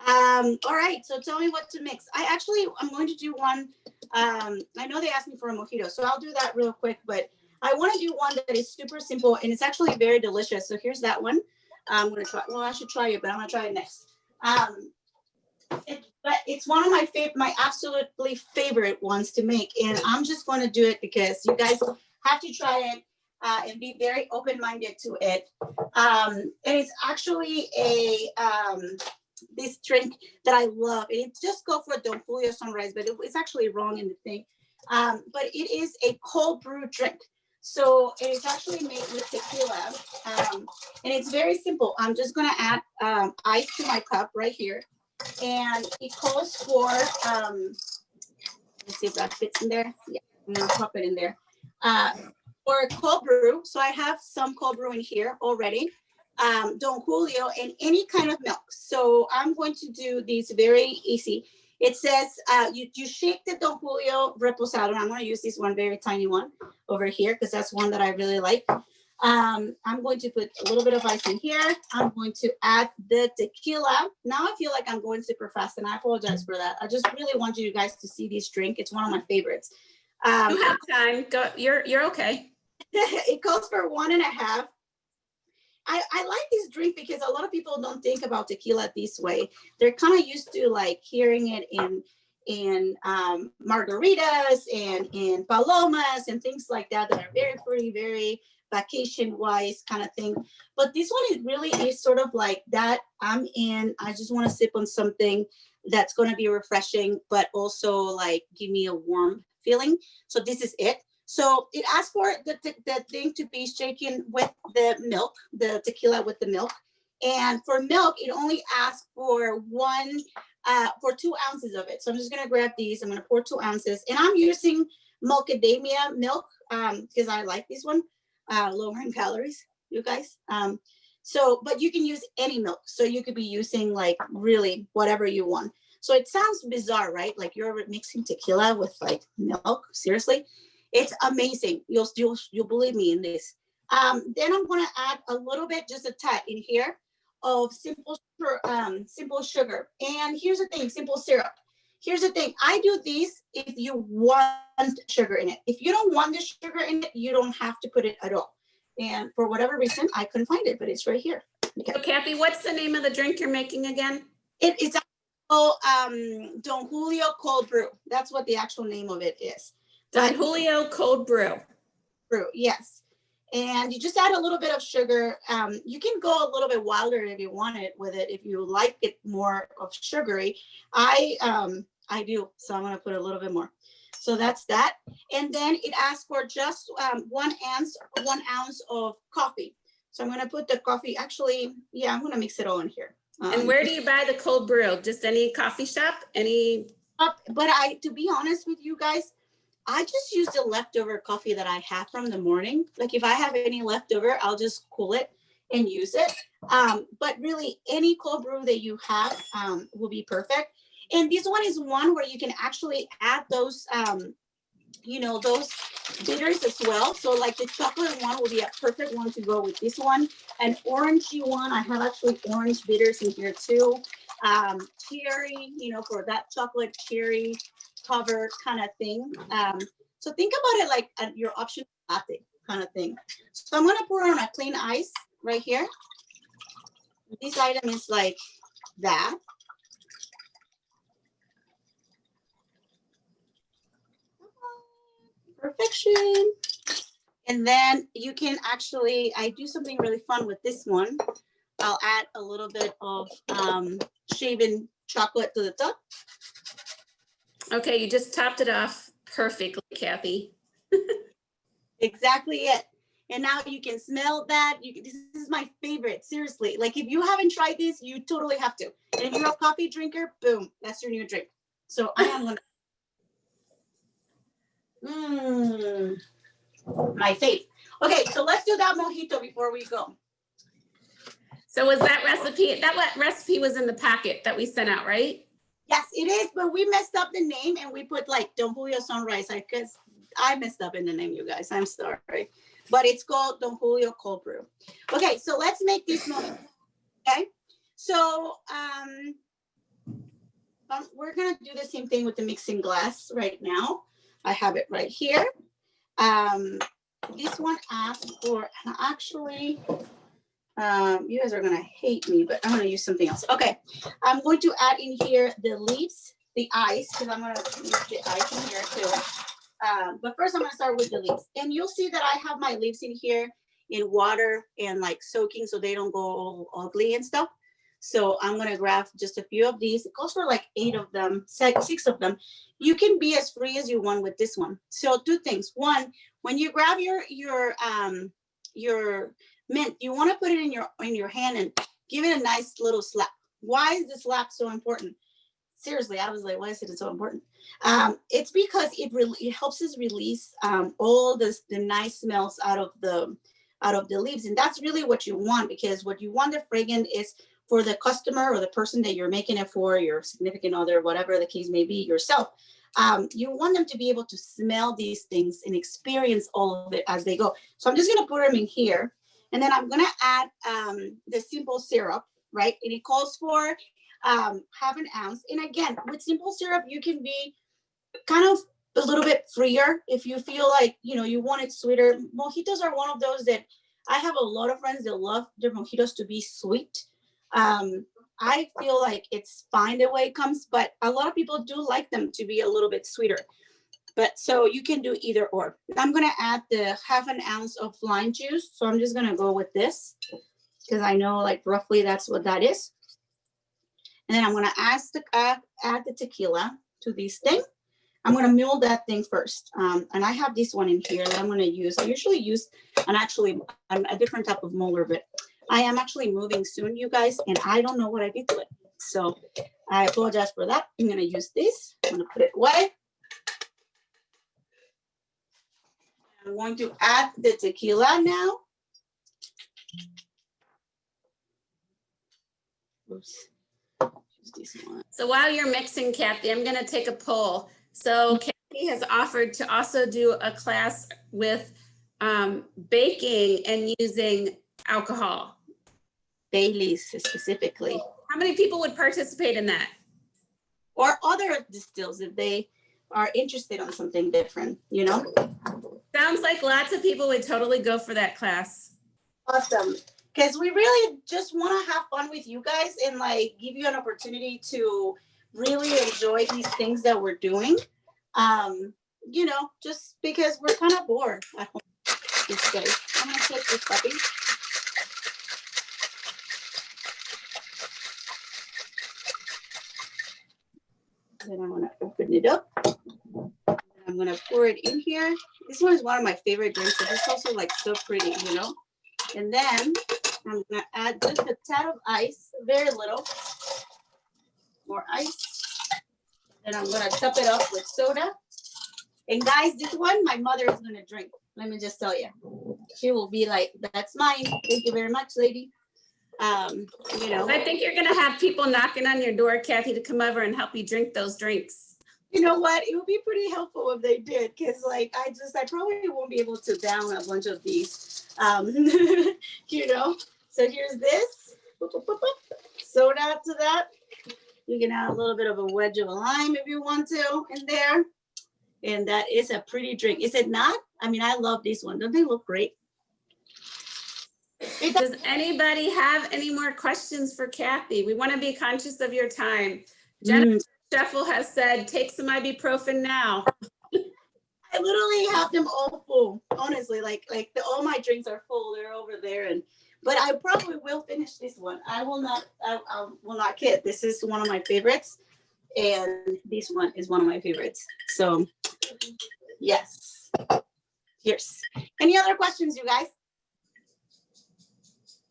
All right, so tell me what to mix. I'm going to do one. I know they asked me for a mojito, so I'll do that real quick, but I want to do one that is super simple and it's actually very delicious. So here's that one. I'm going to try. Well, I should try it, but I'm going to try it next. But it's one of my absolutely favorite ones to make, and I'm just going to do it because you guys have to try it and be very open-minded to it. And it's actually this drink that I love. And it just go for Don Julio Sunrise, but it's actually wrong in the thing. But it is a cold brew drink. So it is actually made with tequila, and it's very simple. I'm just going to add ice to my cup right here. And it calls for, let's see if that fits in there. Yeah, I'm gonna pop it in there. For cold brew, so I have some cold brew in here already. Don Julio and any kind of milk. So I'm going to do these very easy. It says you shake the Don Julio reposado, and I'm going to use this one very tiny one over here because that's one that I really like. I'm going to put a little bit of ice in here. I'm going to add the tequila. Now I feel like I'm going super fast, and I apologize for that. I just really want you guys to see this drink. It's one of my favorites. You have time. Go. You're okay. It calls for 1.5. I like this drink because a lot of people don't think about tequila this way. They're kind of used to like hearing it in margaritas and in palomas and things like that are very pretty, very vacation wise kind of thing. But this one really is sort of like that. I just want to sip on something that's going to be refreshing, but also like give me a warm feeling. So this is it. So it asks for the thing to be shaken with the milk, the tequila with the milk. And for milk, it only asks for 2 ounces of it. So I'm just going to grab these. I'm going to pour 2 ounces. And I'm using macadamia milk because I like this one, lower in calories, you guys. So, but you can use any milk. So you could be using like really whatever you want. So it sounds bizarre, right? Like you're mixing tequila with like milk. Seriously, it's amazing. You'll believe me in this. Then I'm gonna add a little bit, just a tad in here of simple sugar. And here's the thing, simple syrup. Here's the thing, I do these if you want sugar in it. If you don't want the sugar in it, you don't have to put it at all. And for whatever reason, I couldn't find it, but it's right here. Okay. So Kathy, what's the name of the drink you're making again? It's called Don Julio Cold Brew. That's what the actual name of it is. Don Julio Cold Brew. Brew, yes. And you just add a little bit of sugar. You can go a little bit wilder if you want it with it, if you like it more of sugary. I do, so I'm gonna put a little bit more. So that's that. And then it asks for just 1 ounce of coffee. So I'm gonna put the coffee, actually, yeah, I'm gonna mix it all in here. And where do you buy the cold brew? Just any coffee shop? Any? But to be honest with you guys, I just use the leftover coffee that I have from the morning. Like if I have any leftover, I'll just cool it and use it. But really any cold brew that you have will be perfect. And this one is one where you can actually add those, those bitters as well. So like the chocolate one will be a perfect one to go with this one. An orangey one, I have actually orange bitters in here too. Cherry, for that chocolate cherry cover kind of thing. So think about it like your option latte kind of thing. So I'm gonna pour on a clean ice right here. This item is like that. Perfection. And then you can actually, I do something really fun with this one. I'll add a little bit of shaven chocolate to the top. Okay, you just topped it off perfectly, Kathy. Exactly it. And now you can smell that. This is my favorite, seriously. Like if you haven't tried this, you totally have to. And if you're a coffee drinker, boom, that's your new drink. So I am gonna, my fave. Okay, so let's do that mojito before we go. So was that recipe was in the packet that we sent out, right? Yes, it is, but we messed up the name and we put like Don Julio Sunrise because I messed up in the name, you guys. I'm sorry. But it's called Don Julio Cold Brew. Okay, so let's make this mojito. Okay, so we're gonna do the same thing with the mixing glass right now. I have it right here. This one asks for, actually, you guys are gonna hate me, but I'm gonna use something else. Okay, I'm going to add in here the leaves, the ice, because I'm gonna use the ice in here too. But first I'm gonna start with the leaves. And you'll see that I have my leaves in here in water and like soaking so they don't go all ugly and stuff. So I'm gonna grab just a few of these. It calls for like 8 of them, 6 of them. You can be as free as you want with this one. So 2 things. One, when you grab your mint, you want to put it in your hand and give it a nice little slap. Why is the slap so important? Seriously, I was like, why is it so important? It's because it helps us release all the nice smells out of the leaves, and that's really what you want, because what you want the fragrance is for the customer or the person that you're making it for, your significant other, whatever the case may be, yourself. You want them to be able to smell these things and experience all of it as they go. So I'm just gonna put them in here, and then I'm gonna add the simple syrup, right? And it calls for half an ounce. And again, with simple syrup, you can be kind of a little bit freer if you feel like, you want it sweeter. Mojitos are one of those that I have a lot of friends that love their mojitos to be sweet. I feel like it's fine the way it comes, but a lot of people do like them to be a little bit sweeter. But so you can do either or. I'm gonna add the half an ounce of lime juice. So I'm just gonna go with this because I know like roughly that's what that is. And then I'm gonna add the tequila to this thing. I'm gonna mull that thing first. And I have this one in here that I'm gonna use. I usually use a different type of muller, but I am actually moving soon, you guys, and I don't know what I did to it. So I apologize for that. I'm gonna use this. I'm gonna put it away. I'm going to add the tequila now. Oops. This one. So while you're mixing, Kathy, I'm going to take a poll. So Kathy has offered to also do a class with baking and using alcohol. Baileys specifically. How many people would participate in that? Or other distills if they are interested on something different, you know? Sounds like lots of people would totally go for that class. Awesome. Because we really just want to have fun with you guys and like give you an opportunity to really enjoy these things that we're doing. You know, just because we're kind of bored at home these days. I'm gonna take this puppy. Then I'm gonna open it up. I'm gonna pour it in here. This one is one of my favorite drinks, but it's also like so pretty, you know. And then I'm gonna add just a tad of ice, very little more ice. Then I'm gonna top it up with soda. And guys, this one my mother is gonna drink. Let me just tell you, she will be like, "That's mine. Thank you very much, lady." You know. I think you're gonna have people knocking on your door, Kathy, to come over and help you drink those drinks. You know what? It would be pretty helpful if they did, because like I probably won't be able to down a bunch of these. You know. So here's this. Soda to that. You can add a little bit of a wedge of lime if you want to in there. And that is a pretty drink. Is it not? I mean, I love these ones. Don't they look great? Does anybody have any more questions for Kathy? We want to be conscious of your time. Jennifer Sheffel has said, take some ibuprofen now. I literally have them all full. Honestly, all my drinks are full. They're over there, but I probably will finish this one. I will not kid. This is one of my favorites, and this one is one of my favorites. So, yes. Cheers. Any other questions, you guys?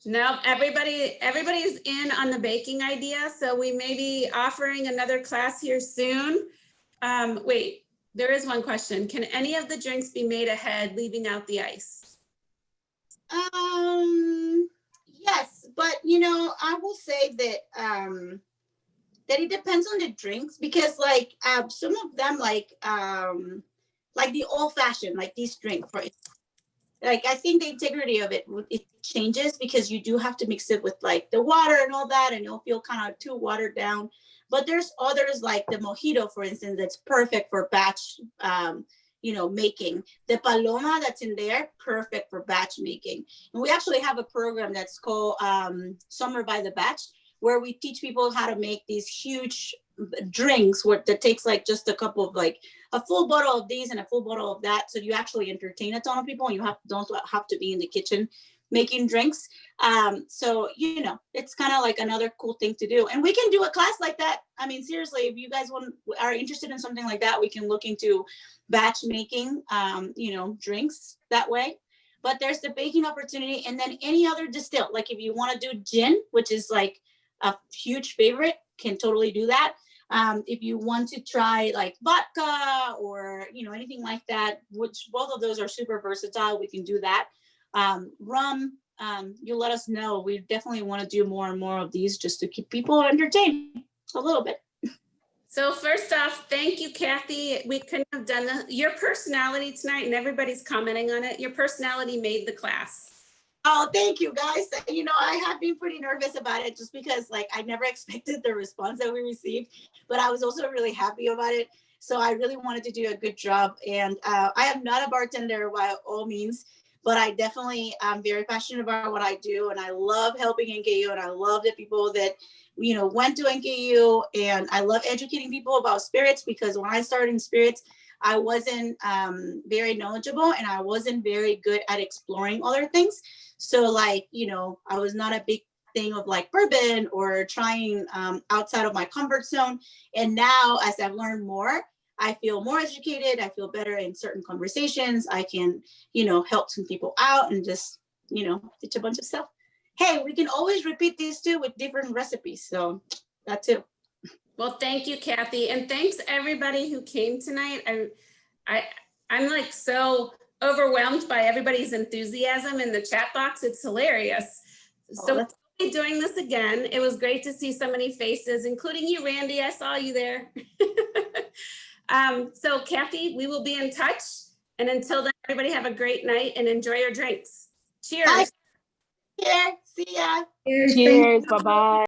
No, everybody's in on the baking idea. So we may be offering another class here soon. Wait, there is one question. Can any of the drinks be made ahead, leaving out the ice? Yes, but you know, I will say that that it depends on the drinks, because like some of them like the old fashioned, like this drink, for like I think the integrity of it changes, because you do have to mix it with like the water and all that, and you'll feel kind of too watered down. But there's others like the mojito, for instance, that's perfect for batch you know, making. The paloma that's in there, perfect for batch making. And we actually have a program that's called Summer by the Batch, where we teach people how to make these huge drinks that takes like just a couple of like a full bottle of these and a full bottle of that. So you actually entertain a ton of people, and you don't have to be in the kitchen making drinks. So, you know, it's kind of like another cool thing to do. And we can do a class like that. I mean, seriously, if you guys are interested in something like that, we can look into batch making, you know, drinks that way. But there's the baking opportunity, and then any other distill. Like if you want to do gin, which is like a huge favorite, can totally do that. If you want to try like vodka or, you know, anything like that, which both of those are super versatile, we can do that. Rum, you let us know. We definitely want to do more and more of these just to keep people entertained a little bit. So first off, thank you, Kathy. We couldn't have done your personality tonight, and everybody's commenting on it. Your personality made the class. Oh, thank you, guys. You know, I have been pretty nervous about it, just because like I never expected the response that we received, but I was also really happy about it. So I really wanted to do a good job. And I am not a bartender by all means, but I definitely am very passionate about what I do. And I love helping NKU, and I love the people that, you know, went to NKU, and I love educating people about spirits, because when I started in spirits, I wasn't very knowledgeable, and I wasn't very good at exploring other things. So like, you know, I was not a big thing of like bourbon or trying outside of my comfort zone. And now as I've learned more, I feel more educated. I feel better in certain conversations. I can, you know, help some people out and just, you know, teach a bunch of stuff. Hey, we can always repeat these too with different recipes. So that too. Well, thank you, Kathy. And thanks everybody who came tonight. I'm like so overwhelmed by everybody's enthusiasm in the chat box. It's hilarious. So doing this again. It was great to see so many faces, including you, Randy. I saw you there. So Kathy, we will be in touch. And until then, everybody have a great night and enjoy your drinks. Cheers. Bye. Here. See ya. Cheers. Bye-bye.